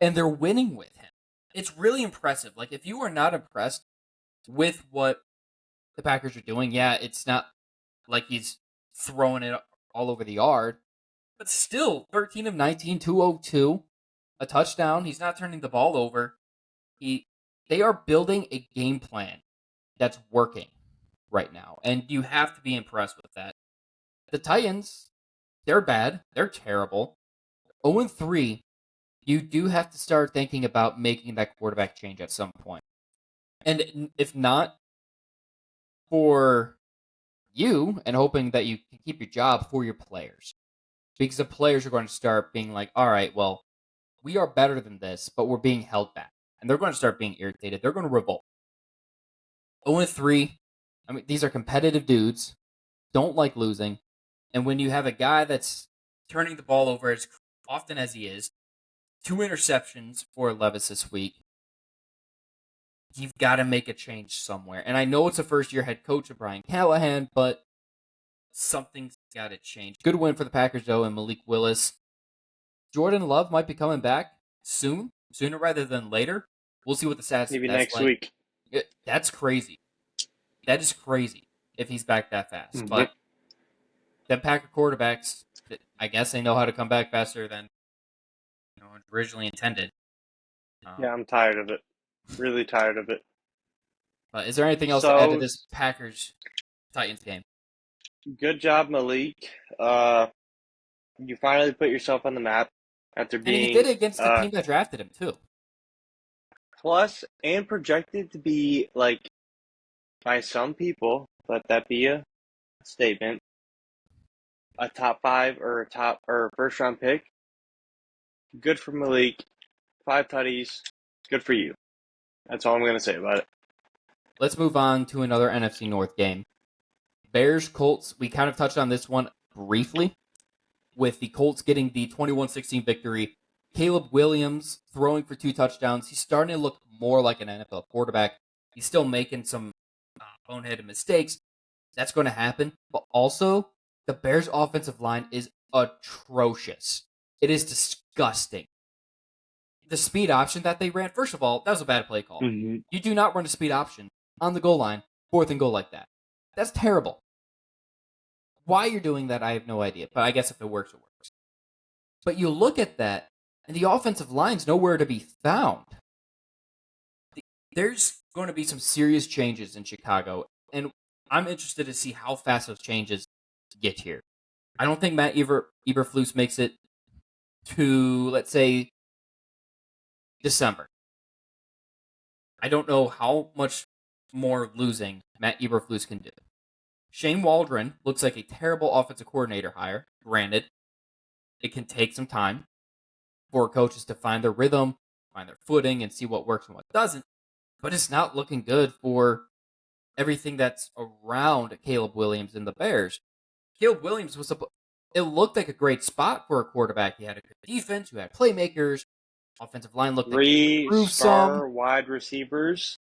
And they're winning with him. It's really impressive. Like, if you are not impressed with what the Packers are doing, it's not like he's throwing it all over the yard. But still, 13 of 19, 202, a touchdown. He's not turning the ball over. They are building a game plan that's working right now. And you have to be impressed with that. The Titans, they're bad. They're terrible. 0-3, you do have to start thinking about making that quarterback change at some point. And if not for you, and hoping that you can keep your job, for your players. Because the players are going to start being like, all right, well, we are better than this, but we're being held back. And they're going to start being irritated. They're going to revolt. 0-3, I mean, these are competitive dudes, don't like losing. And when you have a guy that's turning the ball over as often as he is, 2 interceptions for Levis this week, you've got to make a change somewhere. And I know it's a first-year head coach of Brian Callahan, but something's got to change. Good win for the Packers, though, and Malik Willis. Jordan Love might be coming back soon, sooner rather than later. We'll see what the stats. Maybe next week. That's crazy. That is crazy if he's back that fast. Mm-hmm. But the Packer quarterbacks, I guess they know how to come back faster than originally intended. Yeah, I'm tired of it. Really tired of it. Is there anything else to add to this Packers-Titans game? Good job, Malik. You finally put yourself on the map after being... And he did it against the team that drafted him, too. Plus, and projected to be, by some people, let that be a statement, a top 5 or first-round pick. Good for Malik. 5 tutties. Good for you. That's all I'm going to say about it. Let's move on to another NFC North game. Bears-Colts. We kind of touched on this one briefly, with the Colts getting the 21-16 victory. Caleb Williams throwing for 2 touchdowns. He's starting to look more like an NFL quarterback. He's still making some boneheaded mistakes. That's going to happen. But also, the Bears' offensive line is atrocious. It is disgusting. The speed option that they ran, first of all, that was a bad play call. Mm-hmm. You do not run a speed option on the goal line, 4th and goal like that. That's terrible. Why you're doing that, I have no idea. But I guess if it works, it works. But you look at that, and the offensive line's nowhere to be found. There's going to be some serious changes in Chicago, and I'm interested to see how fast those changes get here. I don't think Matt Eberflus makes it to, let's say, December. I don't know how much more losing Matt Eberflus can do. Shane Waldron looks like a terrible offensive coordinator hire. Granted, it can take some time for coaches to find their rhythm, find their footing, and see what works and what doesn't. But it's not looking good for everything that's around Caleb Williams and the Bears. Caleb Williams it looked like a great spot for a quarterback. He had a good defense, who had playmakers. Offensive line looked like 3-star wide receivers.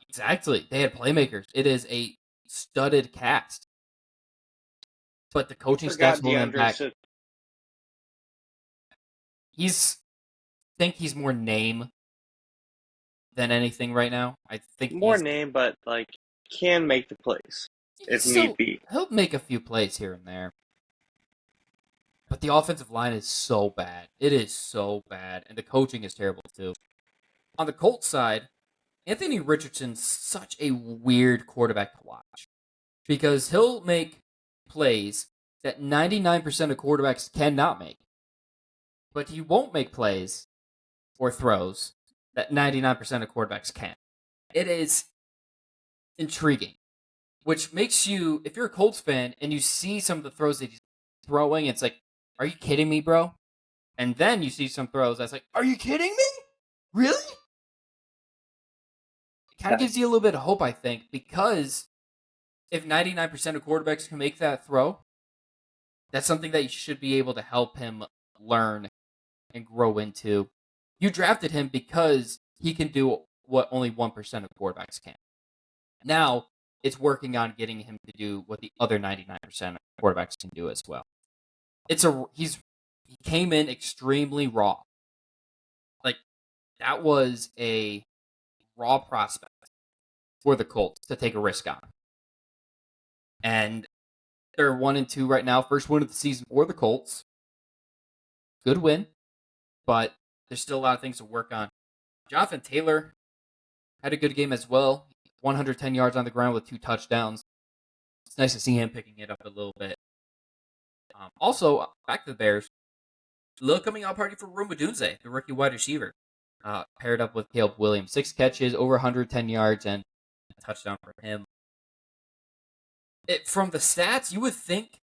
Exactly. They had playmakers. It is a studded cast. But the coaching staff will impact. I think he's more name than anything right now. I think more name, but can make the plays if need be. He'll make a few plays here and there. But the offensive line is so bad. It is so bad. And the coaching is terrible, too. On the Colts side, Anthony Richardson's such a weird quarterback to watch. Because he'll make plays that 99% of quarterbacks cannot make. But he won't make plays or throws that 99% of quarterbacks can. It is intriguing. Which makes you, if you're a Colts fan and you see some of the throws that he's throwing, it's like, are you kidding me, bro? And then you see some throws that's like, are you kidding me? Really? It kind of gives you a little bit of hope, I think, because if 99% of quarterbacks can make that throw, that's something that you should be able to help him learn and grow into. You drafted him because he can do what only 1% of quarterbacks can. Now, it's working on getting him to do what the other 99% of quarterbacks can do as well. He came in extremely raw. That was a raw prospect for the Colts to take a risk on. And they're 1-2 right now. First win of the season for the Colts. Good win, but there's still a lot of things to work on. Jonathan Taylor had a good game as well. 110 yards on the ground with 2 touchdowns. It's nice to see him picking it up a little bit. Also, back to the Bears. little coming out party for Roma Dunze, the rookie wide receiver. Paired up with Caleb Williams. 6 catches, over 110 yards, and a touchdown for him. From the stats, you would think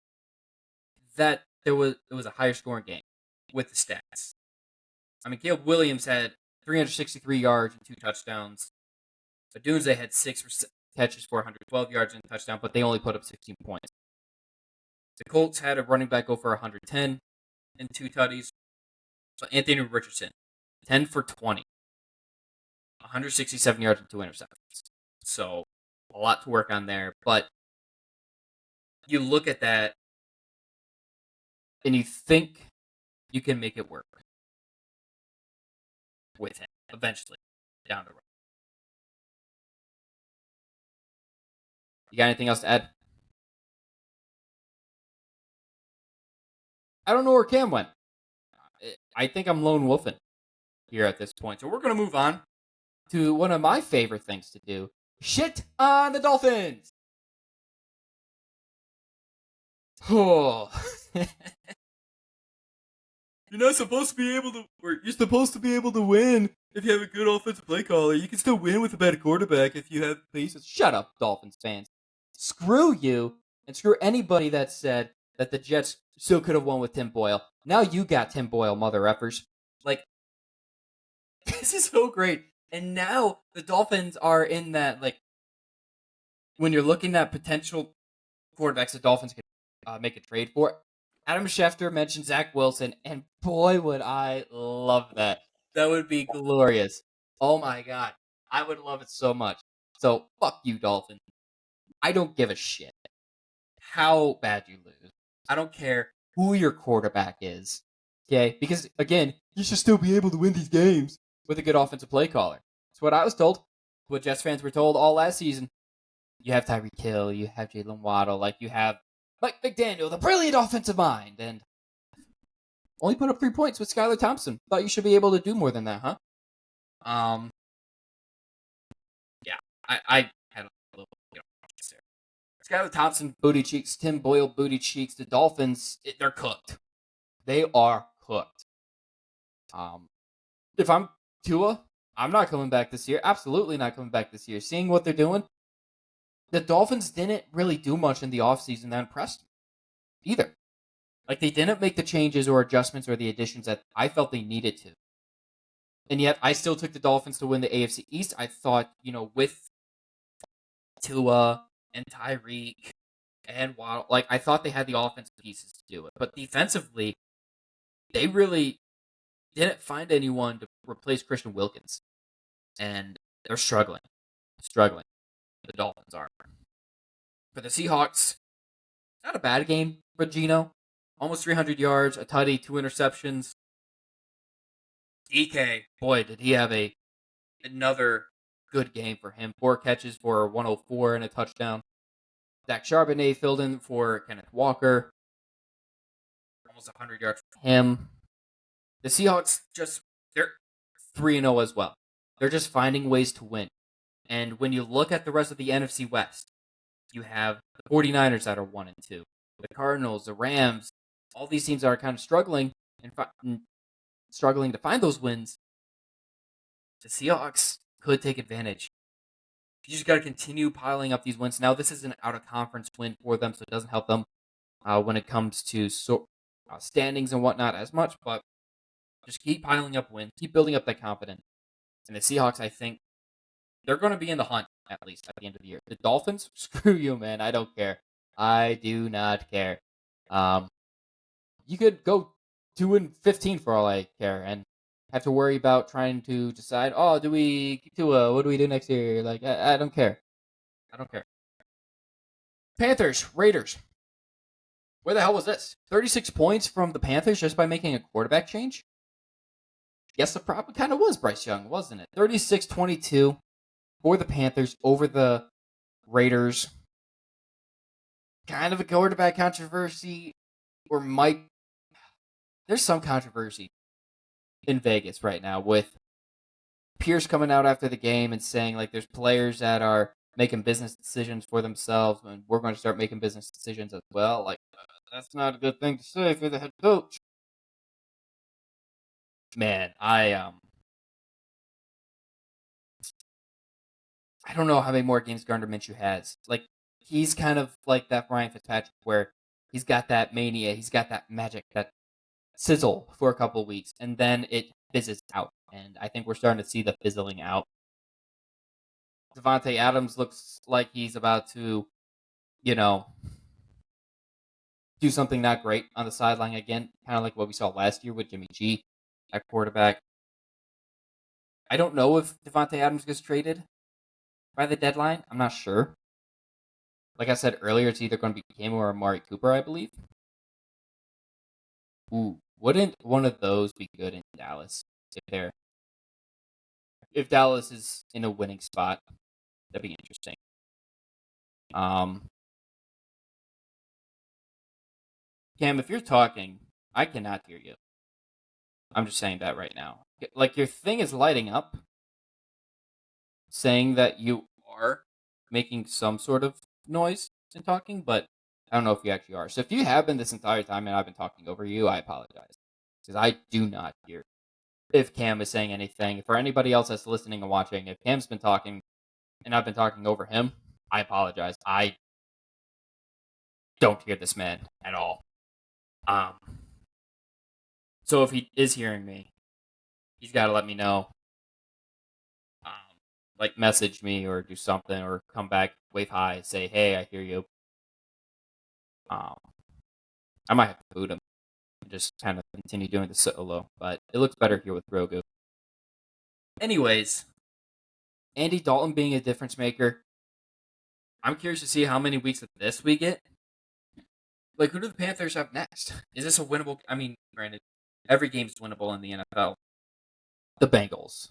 that it was a higher scoring game with the stats. I mean, Caleb Williams had 363 yards and 2 touchdowns. But Dunze had 6 catches for 112 yards and a touchdown, but they only put up 16 points. The Colts had a running back go for 110 and 2 tutties. So Anthony Richardson, 10 for 20, 167 yards and 2 interceptions. So a lot to work on there. But you look at that and you think you can make it work with him eventually down the road. You got anything else to add? I don't know where Cam went. I think I'm lone wolfing here at this point. So we're going to move on to one of my favorite things to do. Shit on the Dolphins. Oh. You're not supposed to be able to, or you're supposed to be able to win if you have a good offensive play caller. You can still win with a bad quarterback if you have pieces. Shut up, Dolphins fans. Screw you, and screw anybody that said that the Jets still could have won with Tim Boyle. Now you got Tim Boyle, mother effers. Like, this is so great. And now the Dolphins are in that, like, when you're looking at potential quarterbacks the Dolphins could make a trade for, Adam Schefter mentioned Zach Wilson, and boy, would I love that. That would be glorious. Oh my God. I would love it so much. So, fuck you, Dolphins. I don't give a shit how bad you lose. I don't care who your quarterback is. Okay? Because, again, you should still be able to win these games with a good offensive play caller. That's what I was told. What Jets fans were told all last season. You have Tyreek Hill, you have Jalen Waddle, like you have Mike McDaniel, the brilliant offensive mind, and only put up 3 points with Skylar Thompson. Thought you should be able to do more than that, huh? Yeah, I had a little there. Skylar Thompson, booty cheeks. Tim Boyle, booty cheeks. The Dolphins, they're cooked. They are cooked. If I'm Tua, I'm not coming back this year. Absolutely not coming back this year. Seeing what they're doing, the Dolphins didn't really do much in the offseason that impressed me either. Like, they didn't make the changes or adjustments or the additions that I felt they needed to. And yet, I still took the Dolphins to win the AFC East. I thought, with Tua and Tyreek and Waddle, like, I thought they had the offensive pieces to do it. But defensively, they really didn't find anyone to replace Christian Wilkins. And they're struggling. The Dolphins are. For the Seahawks, not a bad game for Geno. Almost 300 yards, a tutty, 2 interceptions. DK, boy, did he have another good game for him. 4 catches for 104 and a touchdown. Dak Charbonnet filled in for Kenneth Walker. Almost 100 yards for him. The Seahawks they're 3-0 as well. They're just finding ways to win. And when you look at the rest of the NFC West, you have the 49ers that are 1-2. The Cardinals, the Rams, all these teams are kind of struggling and struggling to find those wins. The Seahawks could take advantage. You just got to continue piling up these wins. Now, this is an out-of-conference win for them, so it doesn't help them when it comes to standings and whatnot as much, but just keep piling up wins, keep building up that confidence. And the Seahawks, I think, they're going to be in the hunt, at least, at the end of the year. The Dolphins, screw you, man. I don't care. I do not care. You could go 2-15 for all I care and have to worry about trying to decide, do we keep Tua? What do we do next year? Like, I don't care. I don't care. Panthers, Raiders. Where the hell was this? 36 points from the Panthers just by making a quarterback change? Yes, the problem kind of was Bryce Young, wasn't it? 36-22 for the Panthers over the Raiders. Kind of a quarterback controversy, or there's some controversy in Vegas right now with Pierce coming out after the game and saying, like, there's players that are making business decisions for themselves, and we're going to start making business decisions as well. Like, that's not a good thing to say for the head coach. man, I don't know how many more games Gardner Minshew has. Like, he's kind of like that Ryan Fitzpatrick where he's got that mania, he's got that magic, that sizzle for a couple of weeks, and then it fizzes out. And I think we're starting to see the fizzling out. Devontae Adams looks like he's about to, do something not great on the sideline again, kind of like what we saw last year with Jimmy G at quarterback. I don't know if Devontae Adams gets traded by the deadline. I'm not sure. Like I said earlier, it's either going to be Cam or Amari Cooper, I believe. Ooh, wouldn't one of those be good in Dallas if Dallas is in a winning spot? That'd be interesting. Cam, if you're talking, I cannot hear you. I'm just saying that right now. Like, your thing is lighting up, saying that you are making some sort of noise in talking, but I don't know if you actually are. So if you have been this entire time and I've been talking over you, I apologize. Because I do not hear if Cam is saying anything. For anybody else that's listening and watching, if Cam's been talking and I've been talking over him, I apologize. I don't hear this man at all. So if he is hearing me, he's got to let me know. Like, message me or do something or come back, wave hi, say, hey, I hear you. I might have to boot him and just kind of continue doing the solo, but it looks better here with Grogu. Anyways, Andy Dalton being a difference maker. I'm curious to see how many weeks of this we get. Like, who do the Panthers have next? Is this a winnable? I mean, granted, every game is winnable in the NFL. The Bengals.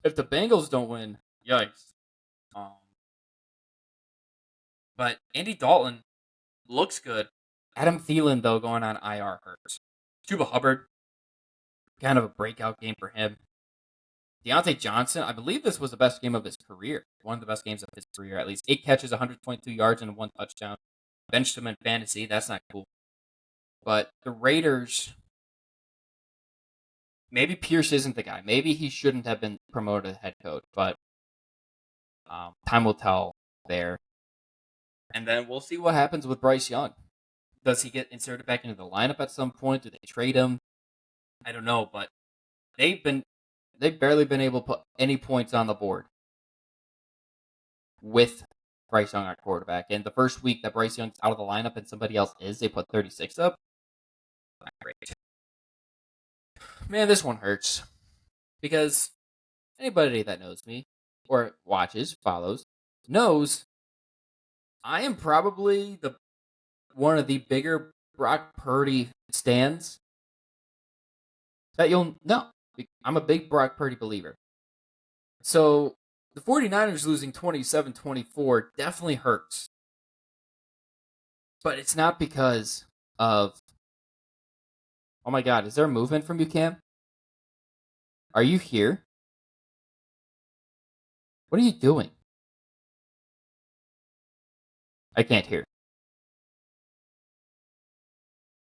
If the Bengals don't win, yikes. But Andy Dalton looks good. Adam Thielen, though, going on IR hurts. Chuba Hubbard, kind of a breakout game for him. Deontay Johnson, I believe this was the best game of his career. One of the best games of his career, at least. 8 catches, 122 yards, and 1 touchdown. Benched him in fantasy. That's not cool. But the Raiders, maybe Pierce isn't the guy. Maybe he shouldn't have been promoted to head coach. But time will tell there. And then we'll see what happens with Bryce Young. Does he get inserted back into the lineup at some point? Do they trade him? I don't know, but they've barely been able to put any points on the board with Bryce Young at quarterback. And the first week that Bryce Young's out of the lineup and somebody else is, they put 36 up. Not great. Man, this one hurts. Because anybody that knows me, or watches, follows, knows I am probably one of the bigger Brock Purdy stands that you'll know. I'm a big Brock Purdy believer. So the 49ers losing 27-24 definitely hurts. But it's not because of... Oh my God, is there a movement from you, Cam? Are you here? What are you doing? I can't hear.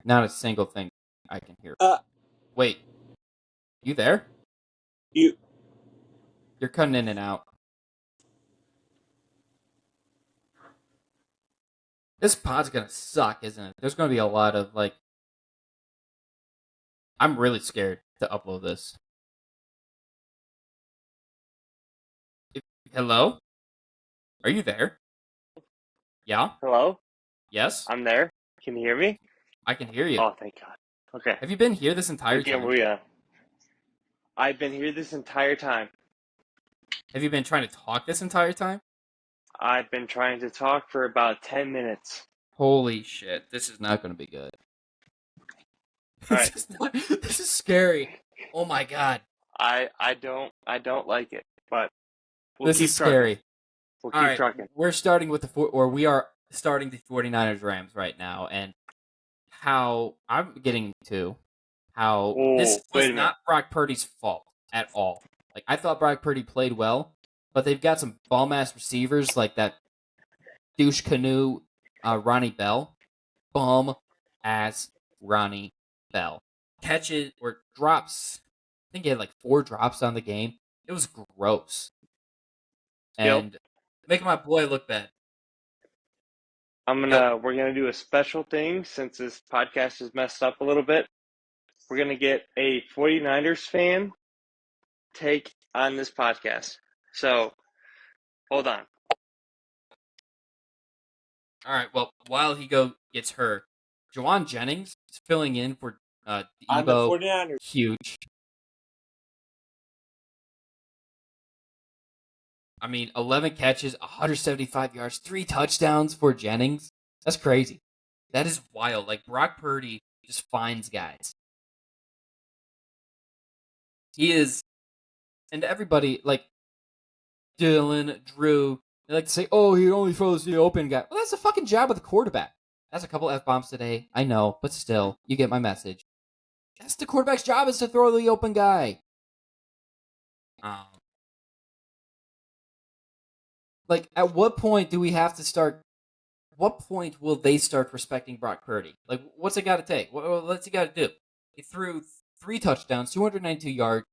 Not a single thing I can hear. Wait. You there? You're cutting in and out. This pod's gonna suck, isn't it? There's gonna be a lot of, like... I'm really scared to upload this. Hello? Are you there? Yeah? Hello? Yes? I'm there. Can you hear me? I can hear you. Oh, thank God. Okay. Have you been here this entire time? I've been here this entire time. Have you been trying to talk this entire time? I've been trying to talk for about 10 minutes. Holy shit. This is not going to be good. Right. This is scary. Oh my God. I don't like it, but This is scary. We'll keep trucking. We are starting the 49ers Rams right now, and how I'm getting to how this was not Brock Purdy's fault at all. Like, I thought Brock Purdy played well, but they've got some bum-ass receivers like that douche canoe Ronnie Bell. Bum-ass Ronnie Bell. Catches or drops think he had like 4 drops on the game. It was gross. Gill? And making my boy look bad. We're gonna do a special thing since this podcast is messed up a little bit. We're gonna get a 49ers fan take on this podcast. So hold on. All right, well, while he gets hurt, Jawan Jennings is filling in for On the Debo. 49ers. Huge. I mean, 11 catches, 175 yards, 3 touchdowns for Jennings. That's crazy. That is wild. Like, Brock Purdy just finds guys. He is, and everybody, like, Dillon, Drew, they like to say, oh, he only throws the open guy. Well, that's a fucking job of the quarterback. That's a couple F-bombs today. I know, but still, you get my message. That's the quarterback's job, is to throw the open guy. Like, at what point do we have to start? What point will they start respecting Brock Purdy? Like, what's it got to take? What's he got to do? He threw 3 touchdowns, 292 yards,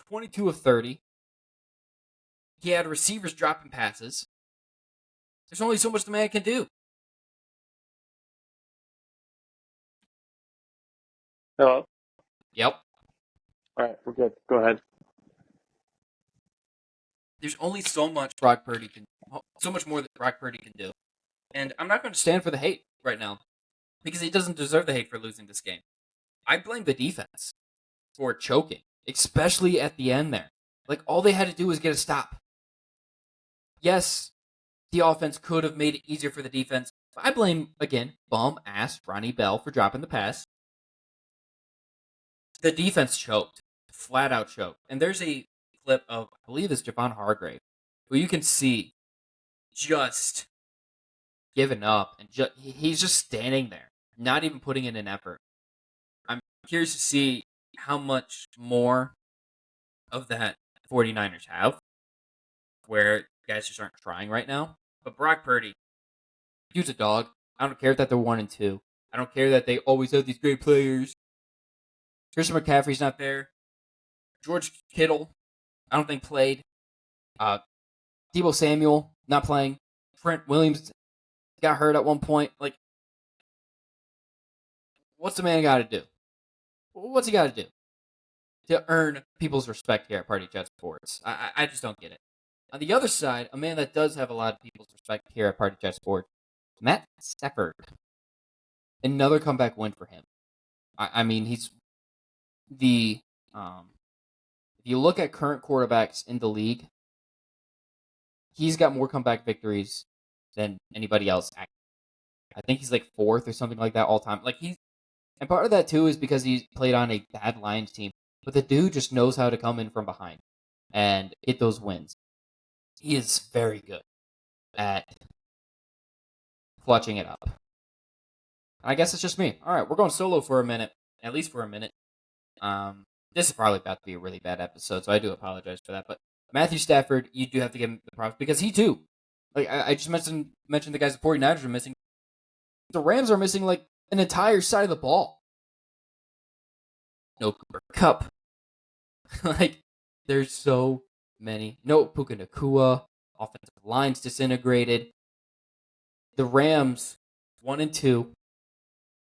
22 of 30. He had receivers dropping passes. There's only so much the man can do. Hello? Yep. All right, we're good. Go ahead. There's only so much so much more that Brock Purdy can do. And I'm not going to stand for the hate right now because he doesn't deserve the hate for losing this game. I blame the defense for choking, especially at the end there. Like, all they had to do was get a stop. Yes, the offense could have made it easier for the defense. But I blame, again, bum-ass Ronnie Bell for dropping the pass. The defense choked. Flat out choked. And there's a clip of, I believe it's Javon Hargrave, where you can see just giving up. And he's just standing there, not even putting in an effort. I'm curious to see how much more of that 49ers have, where guys just aren't trying right now. But Brock Purdy, he's a dog. I don't care that they're 1-2. I don't care that they always have these great players. Christian McCaffrey's not there. George Kittle, I don't think played. Deebo Samuel, not playing. Trent Williams got hurt at one point. Like, what's the man got to do? What's he got to do to earn people's respect here at Party Jet Sports? I just don't get it. On the other side, a man that does have a lot of people's respect here at Party Jet Sports, Matt Stafford. Another comeback win for him. I mean, he's the... if you look at current quarterbacks in the league, he's got more comeback victories than anybody else. I think he's like 4th or something like that all time. Like, and part of that too is because he played on a bad Lions team. But the dude just knows how to come in from behind and get those wins. He is very good at clutching it up. I guess it's just me. All right, we're going solo for a minute, at least for a minute. This is probably about to be a really bad episode, so I do apologize for that. But Matthew Stafford, you do have to give him the props because he too. Like, I just mentioned the guys the 49ers are missing. The Rams are missing like an entire side of the ball. No Cooper Kupp. Like, there's so many. No Puka Nacua. Offensive line's disintegrated. The Rams, 1-2,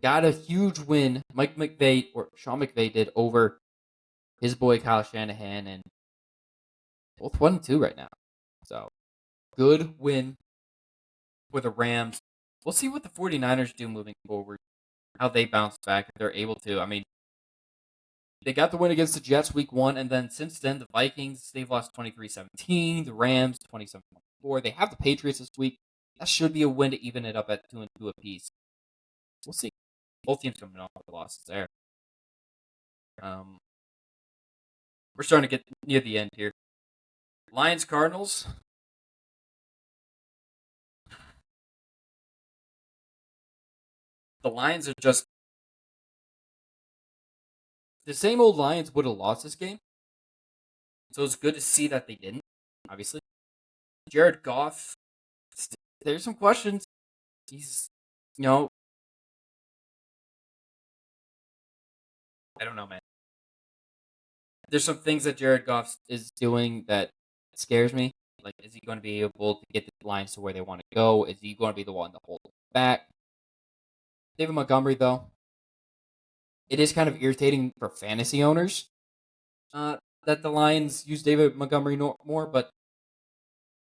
got a huge win. Sean McVay did over his boy Kyle Shanahan, and both 1-2 right now. So, good win for the Rams. We'll see what the 49ers do moving forward, how they bounce back if they're able to. I mean, they got the win against the Jets week 1, and then since then, the Vikings, they've lost 23-17, the Rams 27-4. They have the Patriots this week. That should be a win to even it up at 2-2 apiece. We'll see. Both teams coming off the losses there. We're starting to get near the end here. Lions Cardinals. The Lions are just the same old Lions would have lost this game. So it's good to see that they didn't, obviously. Jared Goff, there's some questions. He's, I don't know, man. there's some things that Jared Goff is doing that scares me. Like, is he going to be able to get the Lions to where they want to go? Is he going to be the one to hold them back? David Montgomery, though, it is kind of irritating for fantasy owners that the Lions use David Montgomery more, but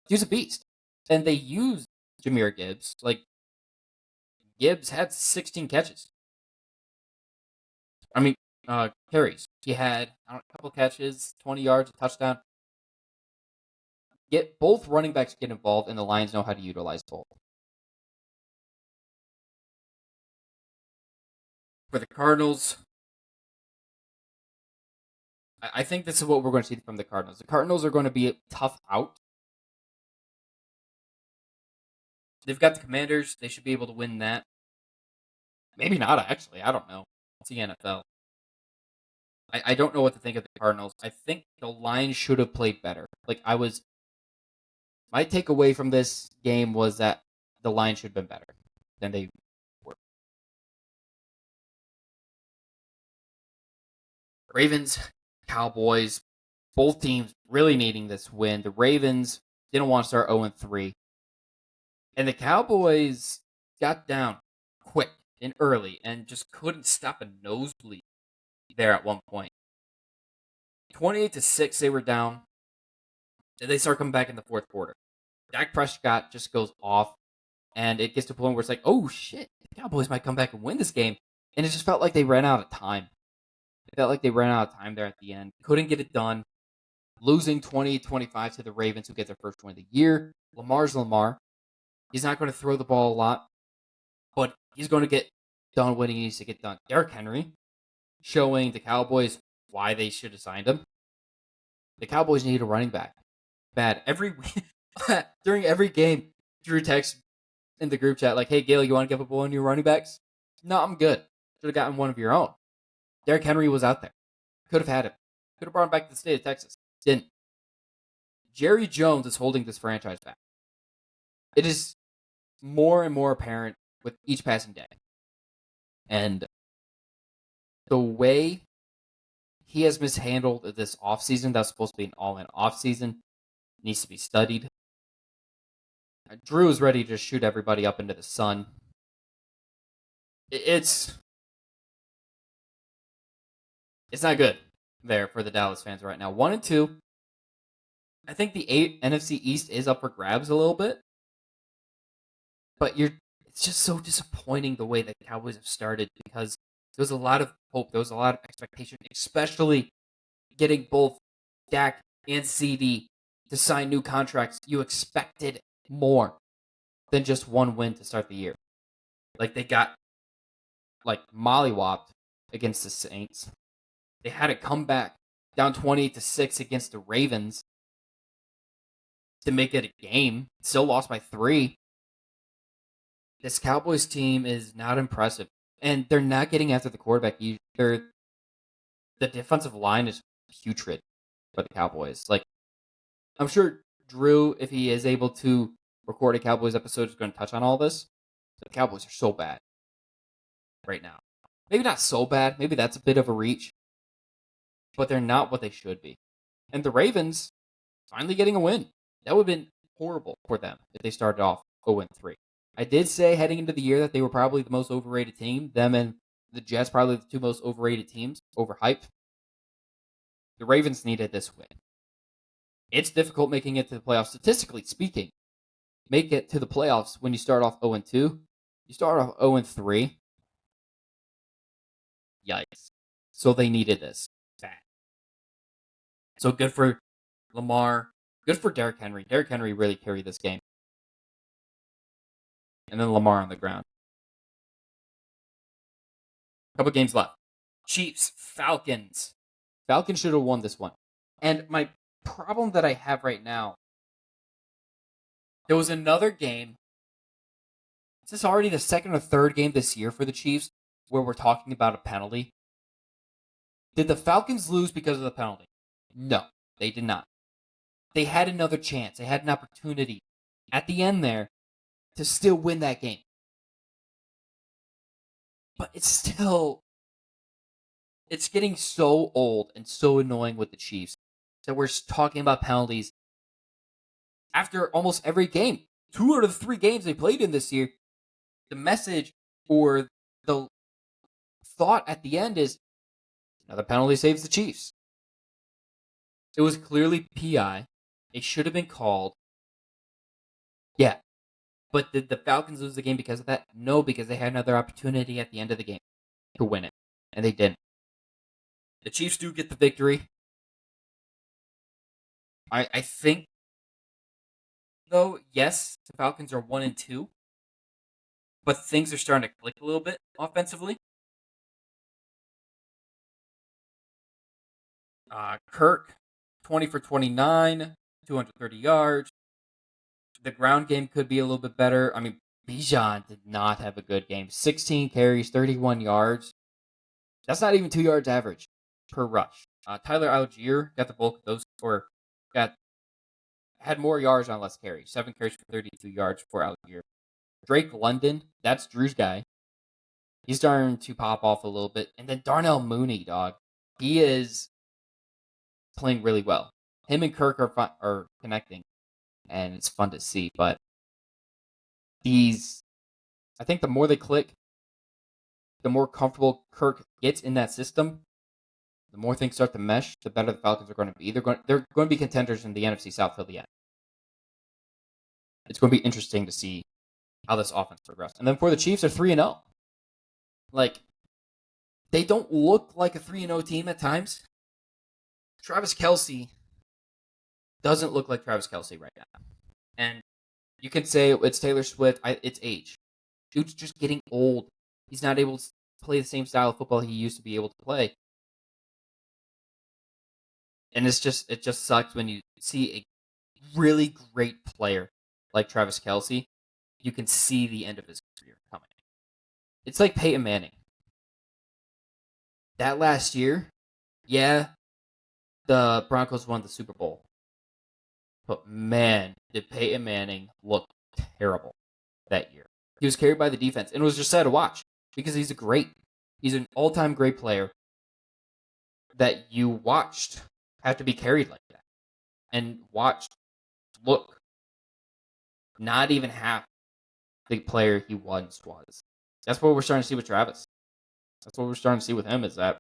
he's a beast. And they use Jahmyr Gibbs. Like, Gibbs had 16 catches. I mean, carries. He had a couple catches, 20 yards, a touchdown. Get both running backs get involved, and the Lions know how to utilize both. For the Cardinals, I think this is what we're going to see from the Cardinals. The Cardinals are going to be tough out. They've got the Commanders. They should be able to win that. Maybe not, actually. I don't know. It's the NFL. I don't know what to think of the Cardinals. I think the Lions should have played better. My takeaway from this game was that the Lions should have been better than they were. Ravens, Cowboys, both teams really needing this win. The Ravens didn't want to start 0-3. And the Cowboys got down quick and early and just couldn't stop a nosebleed there at one point. 28-6, they were down. And they start coming back in the fourth quarter. Dak Prescott just goes off, and it gets to a point where it's like, oh shit, the Cowboys might come back and win this game. And it just felt like they ran out of time. It felt like they ran out of time there at the end. Couldn't get it done. Losing 20-25 to the Ravens, who get their first win of the year. Lamar's Lamar. He's not going to throw the ball a lot, but he's going to get done when he needs to get done. Derrick Henry, showing the Cowboys why they should have signed him. The Cowboys need a running back. Bad. During every game, Drew texts in the group chat like, hey, Gill, you want to give up one of your running backs? No, I'm good. Should have gotten one of your own. Derrick Henry was out there. Could have had him. Could have brought him back to the state of Texas. Didn't. Jerry Jones is holding this franchise back. It is more and more apparent with each passing day. And the way he has mishandled this offseason, that's supposed to be an all-in offseason, needs to be studied. Drew is ready to shoot everybody up into the sun. It's not good there for the Dallas fans right now. 1-2. I think the NFC East is up for grabs a little bit. But it's just so disappointing the way that the Cowboys have started because there was a lot of hope. There was a lot of expectation, especially getting both Dak and CD to sign new contracts. You expected more than just one win to start the year. Like, they got mollywopped against the Saints. They had to come back down 28-6 against the Ravens to make it a game. Still lost by 3. This Cowboys team is not impressive. And they're not getting after the quarterback either. The defensive line is putrid for the Cowboys. Like, I'm sure Drew, if he is able to record a Cowboys episode, is going to touch on all this. The Cowboys are so bad right now. Maybe not so bad. Maybe that's a bit of a reach. But they're not what they should be. And the Ravens finally getting a win. That would have been horrible for them if they started off 0-3. I did say heading into the year that they were probably the most overrated team. Them and the Jets, probably the two most overrated teams, overhyped. The Ravens needed this win. It's difficult making it to the playoffs, statistically speaking. Make it to the playoffs when you start off 0-2. You start off 0-3. Yikes. So they needed this bad. So good for Lamar. Good for Derrick Henry. Derrick Henry really carried this game. And then Lamar on the ground. Couple games left. Chiefs, Falcons. Falcons should have won this one. And my problem that I have right now, there was another game. Is this already the second or third game this year for the Chiefs where we're talking about a penalty? Did the Falcons lose because of the penalty? No, they did not. They had another chance. They had an opportunity at the end there to still win that game. But it's still it's getting so old and so annoying with the Chiefs that we're talking about penalties after almost every game. 2 out of the 3 games they played in this year, the message or the thought at the end is another penalty saves the Chiefs. It was clearly PI. It should have been called. Yeah. But did the Falcons lose the game because of that? No, because they had another opportunity at the end of the game to win it, and they didn't. The Chiefs do get the victory. I think, though, yes, the Falcons are 1-2, but things are starting to click a little bit offensively. Kirk, 20 for 29, 230 yards. The ground game could be a little bit better. I mean, Bijan did not have a good game. 16 carries, 31 yards. That's not even 2 yards average per rush. Tyler Algier got the bulk of those, or had more yards on less carries. 7 carries for 32 yards for Algier. Drake London, that's Drew's guy. He's starting to pop off a little bit. And then Darnell Mooney, dog. He is playing really well. Him and Kirk are connecting, and it's fun to see. But I think the more they click, the more comfortable Kirk gets in that system, the more things start to mesh, the better the Falcons are going to be. They're going to be contenders in the NFC South till the end. It's going to be interesting to see how this offense progresses. And then for the Chiefs, they're 3-0. Like, they don't look like a 3-0 team at times. Travis Kelce doesn't look like Travis Kelce right now. And you can say it's Taylor Swift. It's age. Dude's just getting old. He's not able to play the same style of football he used to be able to play. And it just sucks when you see a really great player like Travis Kelce. You can see the end of his career coming. It's like Peyton Manning. That last year, yeah, the Broncos won the Super Bowl. But man, did Peyton Manning look terrible that year. He was carried by the defense, and it was just sad to watch because he's an all-time great player that you watched have to be carried like that. And watched look not even half the player he once was. That's what we're starting to see with Travis. That's what we're starting to see with him, is that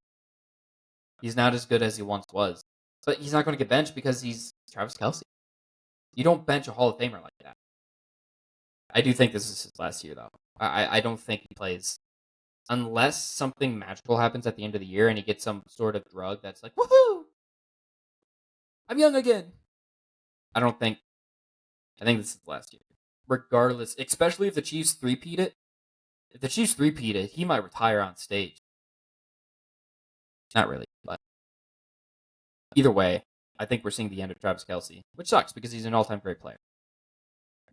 he's not as good as he once was. But he's not going to get benched because he's Travis Kelce. You don't bench a Hall of Famer like that. I do think this is his last year, though. I don't think he plays unless something magical happens at the end of the year and he gets some sort of drug that's like, woohoo! I'm young again. I think this is the last year. Regardless, especially if the Chiefs three-peat it. If the Chiefs three-peat it, he might retire on stage. Not really, but either way, I think we're seeing the end of Travis Kelce, which sucks because he's an all-time great player.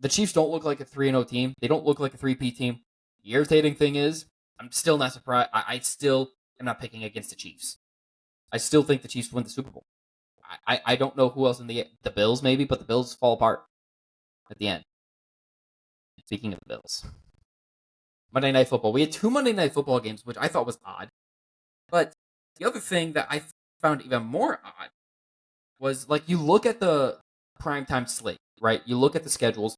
The Chiefs don't look like a 3-0 team. They don't look like a 3-peat team. The irritating thing is, I'm still not surprised. I still am not picking against the Chiefs. I still think the Chiefs win the Super Bowl. I don't know who else in the Bills maybe, but the Bills fall apart at the end. Speaking of the Bills. Monday Night Football. We had 2 Monday Night Football games, which I thought was odd. But the other thing that I found even more odd was, like, you look at the primetime slate, right? You look at the schedules,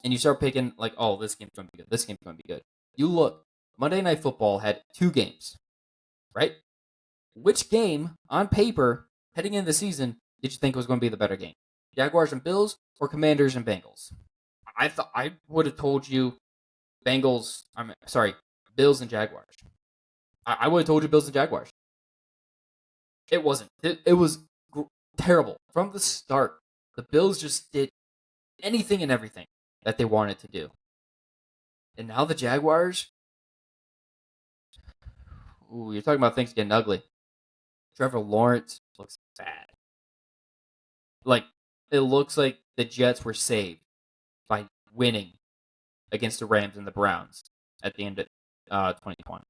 and you start picking, like, oh, this game's going to be good. This game's going to be good. You look, Monday Night Football had 2 games, right? Which game, on paper, heading into the season, did you think was going to be the better game? Jaguars and Bills or Commanders and Bengals? I would have told you Bills and Jaguars. I would have told you Bills and Jaguars. It wasn't. It was terrible. From the start, the Bills just did anything and everything that they wanted to do. And now the Jaguars, ooh, you're talking about things getting ugly. Trevor Lawrence looks bad. Like, it looks like the Jets were saved by winning against the Rams and the Browns at the end of 2020.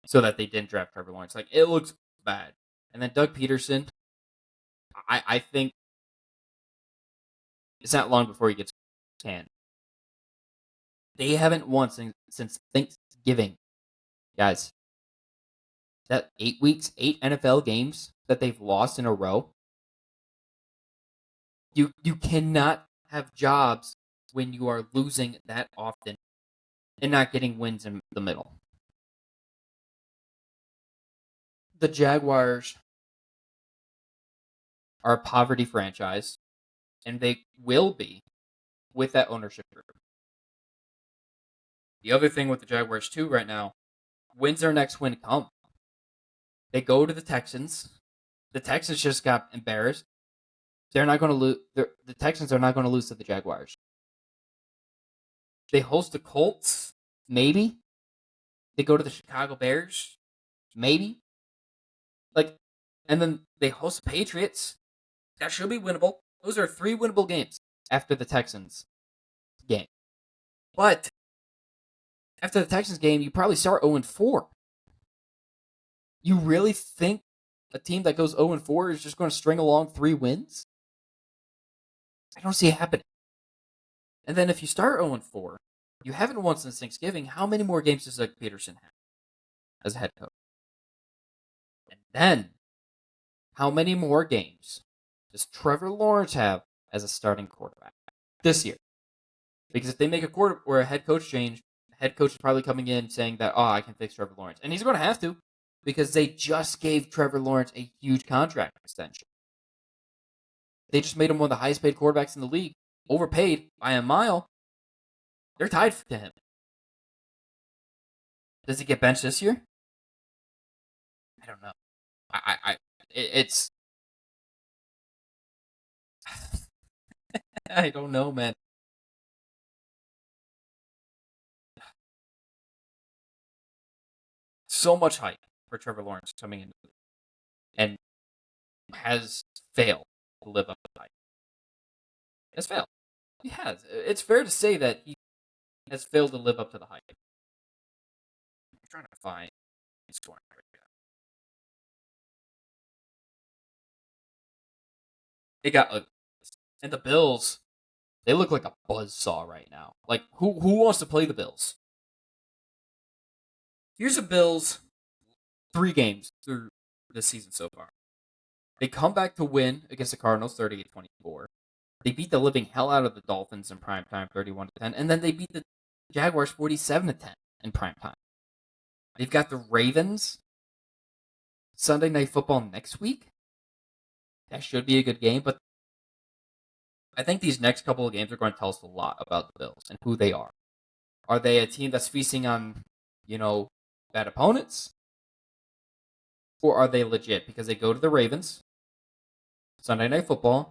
So that they didn't draft Trevor Lawrence. Like, it looks bad. And then Doug Peterson, I think it's not long before he gets canned. They haven't won since Thanksgiving. Guys, That 8 weeks, 8 NFL games that they've lost in a row. You cannot have jobs when you are losing that often and not getting wins in the middle. The Jaguars are a poverty franchise, and they will be with that ownership group. The other thing with the Jaguars, too, right now, when's their next win come? They go to the Texans. The Texans just got embarrassed. They're not going to lose. The Texans are not going to lose to the Jaguars. They host the Colts, maybe. They go to the Chicago Bears, maybe. And then they host the Patriots. That should be winnable. Those are 3 winnable games after the Texans game. But after the Texans game, you probably start 0-4. You really think a team that goes 0-4 is just going to string along 3 wins? I don't see it happening. And then if you start 0-4, you haven't won since Thanksgiving. How many more games does Doug Peterson have as a head coach? And then, how many more games does Trevor Lawrence have as a starting quarterback this year? Because if they make a quarter or a head coach change, the head coach is probably coming in saying that, I can fix Trevor Lawrence. And he's going to have to, because they just gave Trevor Lawrence a huge contract extension. They just made him one of the highest paid quarterbacks in the league, overpaid by a mile. They're tied to him. Does he get benched this year? I don't know. It's I don't know, man. So much hype for Trevor Lawrence coming in and has failed to live up to the hype. Has failed. He has. It's fair to say that he has failed to live up to the hype. I'm trying to find his scoring right now. It got ugly. And the Bills, they look like a buzzsaw right now. Like, who wants to play the Bills? Here's the Bills' 3 games through this season so far. They come back to win against the Cardinals 38-24. They beat the living hell out of the Dolphins in primetime 31-10. And then they beat the Jaguars 47-10 in primetime. They've got the Ravens Sunday Night Football next week. That should be a good game, but I think these next couple of games are going to tell us a lot about the Bills and who they are. Are they a team that's feasting on, bad opponents? Or are they legit? Because they go to the Ravens Sunday Night Football.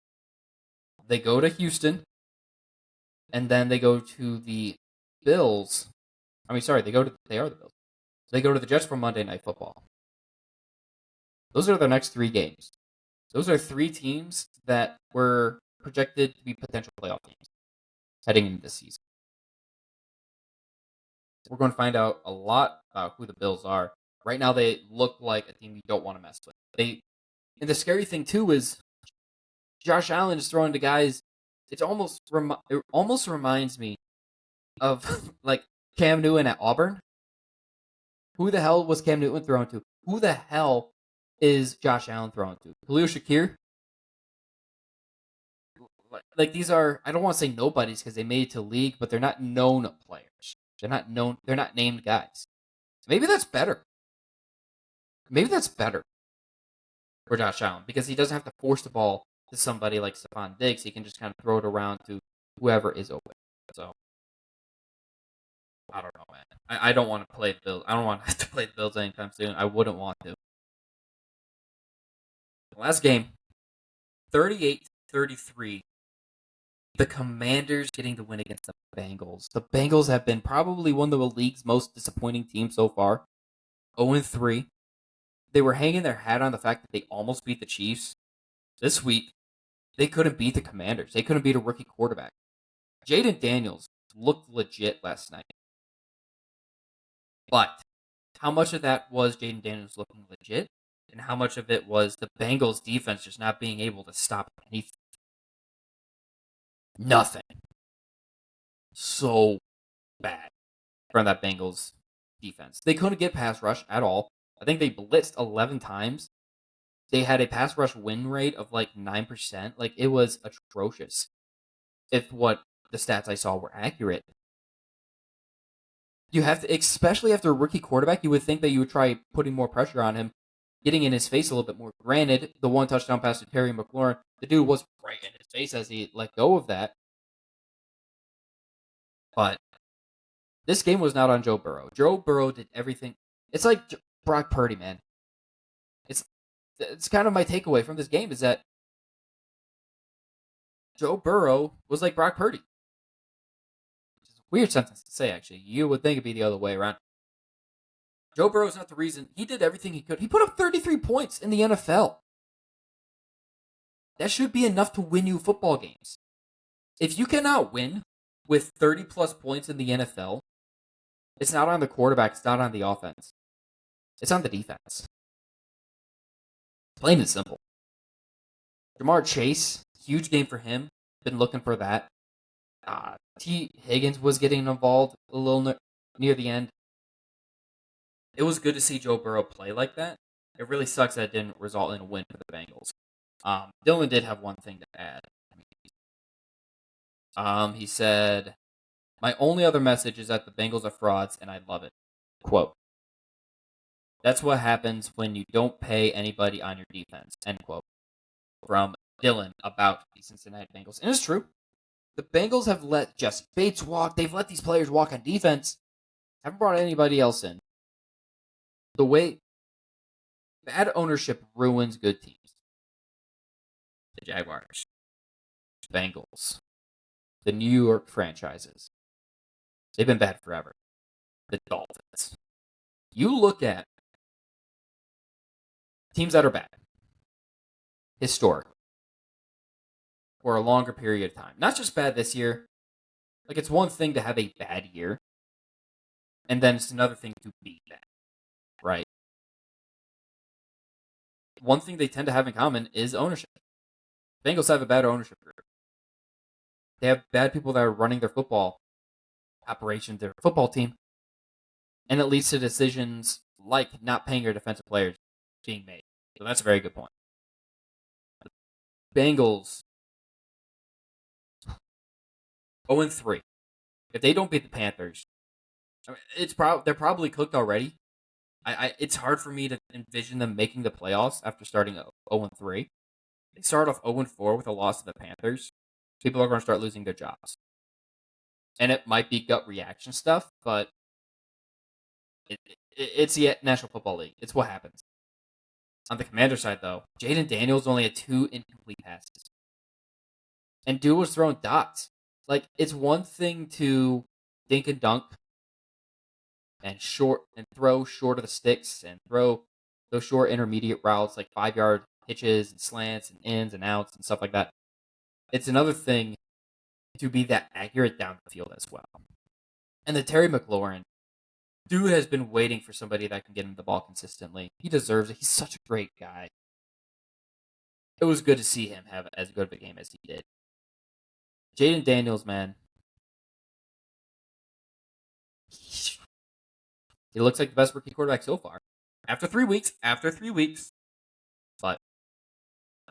They go to Houston. And then they go to the Bills. They are the Bills. They go to the Jets for Monday Night Football. Those are their next 3 games. Those are 3 teams that were projected to be potential playoff teams heading into this season. We're going to find out a lot about who the Bills are. Right now, they look like a team you don't want to mess with. And the scary thing, too, is Josh Allen is throwing to guys. It almost reminds me of like Cam Newton at Auburn. Who the hell was Cam Newton throwing to? Who the hell is Josh Allen throwing to? Khalil Shakir? Like, these are, I don't want to say nobodies because they made it to the league, but they're not known players. They're not named guys. Maybe that's better. Maybe that's better for Josh Allen because he doesn't have to force the ball to somebody like Stephon Diggs. He can just kind of throw it around to whoever is open. So, I don't know, man. I don't want to play the Bills. I don't want to have to play the Bills anytime soon. I wouldn't want to. Last game, 38-33. The Commanders getting the win against the Bengals. The Bengals have been probably one of the league's most disappointing teams so far. 0-3. They were hanging their hat on the fact that they almost beat the Chiefs. This week, they couldn't beat the Commanders. They couldn't beat a rookie quarterback. Jaden Daniels looked legit last night. But how much of that was Jaden Daniels looking legit? And how much of it was the Bengals defense just not being able to stop anything? Nothing. So bad from that Bengals defense. They couldn't get pass rush at all. I think they blitzed 11 times. They had a pass rush win rate of like 9%. Like, it was atrocious. If what the stats I saw were accurate. You have to, especially after a rookie quarterback, you would think that you would try putting more pressure on him, getting in his face a little bit more. Granted, the one touchdown pass to Terry McLaurin, the dude was right in his face as he let go of that. But this game was not on Joe Burrow. Joe Burrow did everything. It's like Brock Purdy, man. It's kind of my takeaway from this game is that Joe Burrow was like Brock Purdy. Which is a weird sentence to say, actually. You would think it'd be the other way around. Joe Burrow's not the reason. He did everything he could. He put up 33 points in the NFL. That should be enough to win you football games. If you cannot win with 30-plus points in the NFL, it's not on the quarterback. It's not on the offense. It's on the defense. Plain and simple. Jamar Chase, huge game for him. Been looking for that. T. Higgins was getting involved a little near the end. It was good to see Joe Burrow play like that. It really sucks that it didn't result in a win for the Bengals. Dillon did have one thing to add. He said, "My only other message is that the Bengals are frauds, and I love it." Quote. "That's what happens when you don't pay anybody on your defense." End quote. From Dillon about the Cincinnati Bengals. And it's true. The Bengals have let Jesse Bates walk. They've let these players walk on defense. Haven't brought anybody else in. The way bad ownership ruins good teams. The Jaguars, Bengals, the New York franchises. They've been bad forever. The Dolphins. You look at teams that are bad, historically, for a longer period of time. Not just bad this year. Like, it's one thing to have a bad year, and then it's another thing to be bad, right? One thing they tend to have in common is ownership. Bengals have a bad ownership group. They have bad people that are running their football operation, their football team, and it leads to decisions like not paying your defensive players being made. So that's a very good point. The Bengals 0-3. If they don't beat the Panthers, they're probably cooked already. It's hard for me to envision them making the playoffs after starting 0-3. They start off 0-4 with a loss to the Panthers. People are going to start losing their jobs. And it might be gut reaction stuff, but it's the National Football League. It's what happens. On the Commander side, though, Jaden Daniels only had 2 incomplete passes. And dude was throwing dots. Like, it's one thing to dink and dunk and throw short of the sticks and throw those short intermediate routes like 5-yard hitches and slants and ins and outs and stuff like that. It's another thing to be that accurate down the field as well. And the Terry McLaurin, dude has been waiting for somebody that can get him the ball consistently. He deserves it. He's such a great guy. It was good to see him have as good of a game as he did. Jaden Daniels, man. He looks like the best rookie quarterback so far. After 3 weeks. But,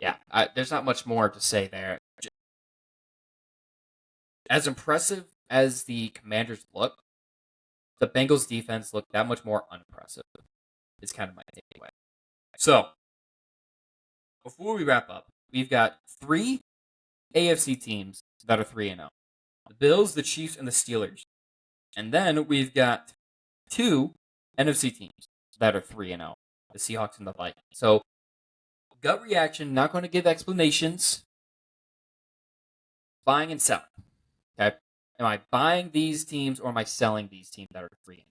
yeah, there's not much more to say there. As impressive as the Commanders look, the Bengals defense looked that much more unimpressive. It's kind of my takeaway. So, before we wrap up, we've got 3 AFC teams that are 3-0. The Bills, the Chiefs, and the Steelers. And then we've got 2 NFC teams that are 3-0. The Seahawks and the Vikings. So, gut reaction, not going to give explanations. Buying and selling. Okay? Am I buying these teams or am I selling these teams that are 3-0?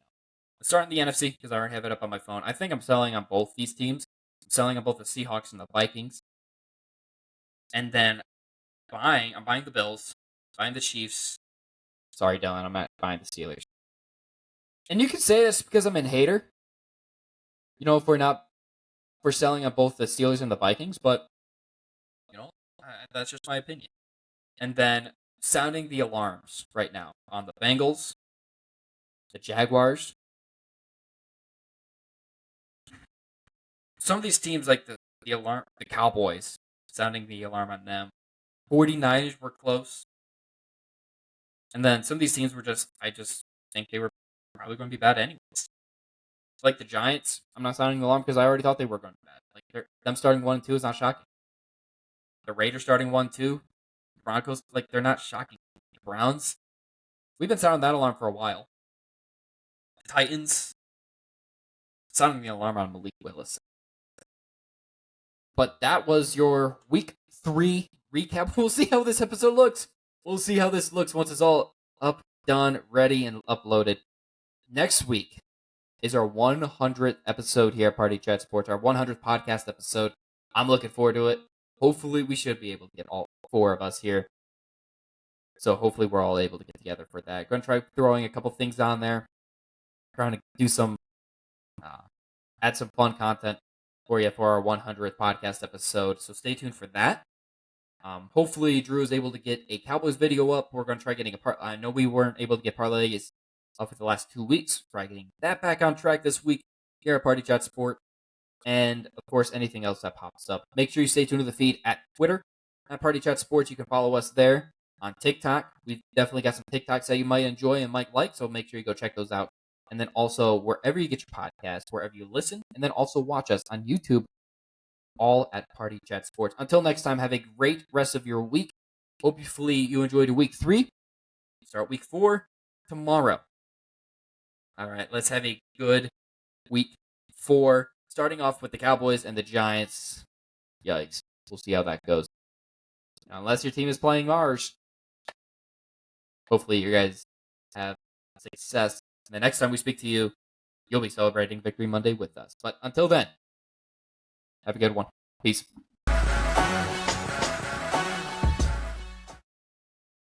Let's start in the NFC because I already have it up on my phone. I think I'm selling on both these teams. I'm selling on both the Seahawks and the Vikings. And then I'm buying the Bills, buying the Chiefs. Sorry, Dillon, I'm not buying the Steelers. And you can say this because I'm a hater. You know, if we're selling on both the Steelers and the Vikings, but, you know, that's just my opinion. And then sounding the alarms right now on the Bengals, the Jaguars, some of these teams like the Cowboys, sounding the alarm on them. 49ers were close. And then some of these teams were I just think they were probably going to be bad anyways. Like the Giants, I'm not sounding the alarm because I already thought they were going to be bad. Like them starting 1-2 is not shocking. The Raiders starting 1-2, the Broncos, like they're not shocking. The Browns, we've been sounding that alarm for a while. The Titans, sounding the alarm on Malik Willis. But that was your week 3 recap. We'll see how this episode looks. We'll see how this looks once it's all up, done, ready, and uploaded. Next week is our 100th episode here at Party Chat Sports, our 100th podcast episode. I'm looking forward to it. Hopefully, we should be able to get all 4 of us here. So hopefully, we're all able to get together for that. Going to try throwing a couple things on there. Trying to do some, add some fun content for you for our 100th podcast episode. So stay tuned for that. Hopefully, Drew is able to get a Cowboys video up. We're going to try getting I know we weren't able to get parlays up for the last 2 weeks. Try getting that back on track this week here at Party Chat Sport. And, of course, anything else that pops up. Make sure you stay tuned to the feed at Twitter, at Party Chat Sports. You can follow us there. On TikTok, we've definitely got some TikToks that you might enjoy and might like, so make sure you go check those out. And then also, wherever you get your podcast, wherever you listen, and then also watch us on YouTube, all at Party Chat Sports. Until next time, have a great rest of your week. Hopefully, you enjoyed week 3. Start week 4 tomorrow. All right, let's have a good week 4. Starting off with the Cowboys and the Giants. Yikes. We'll see how that goes. Now, unless your team is playing ours, hopefully you guys have success. And the next time we speak to you, you'll be celebrating Victory Monday with us. But until then, have a good one. Peace.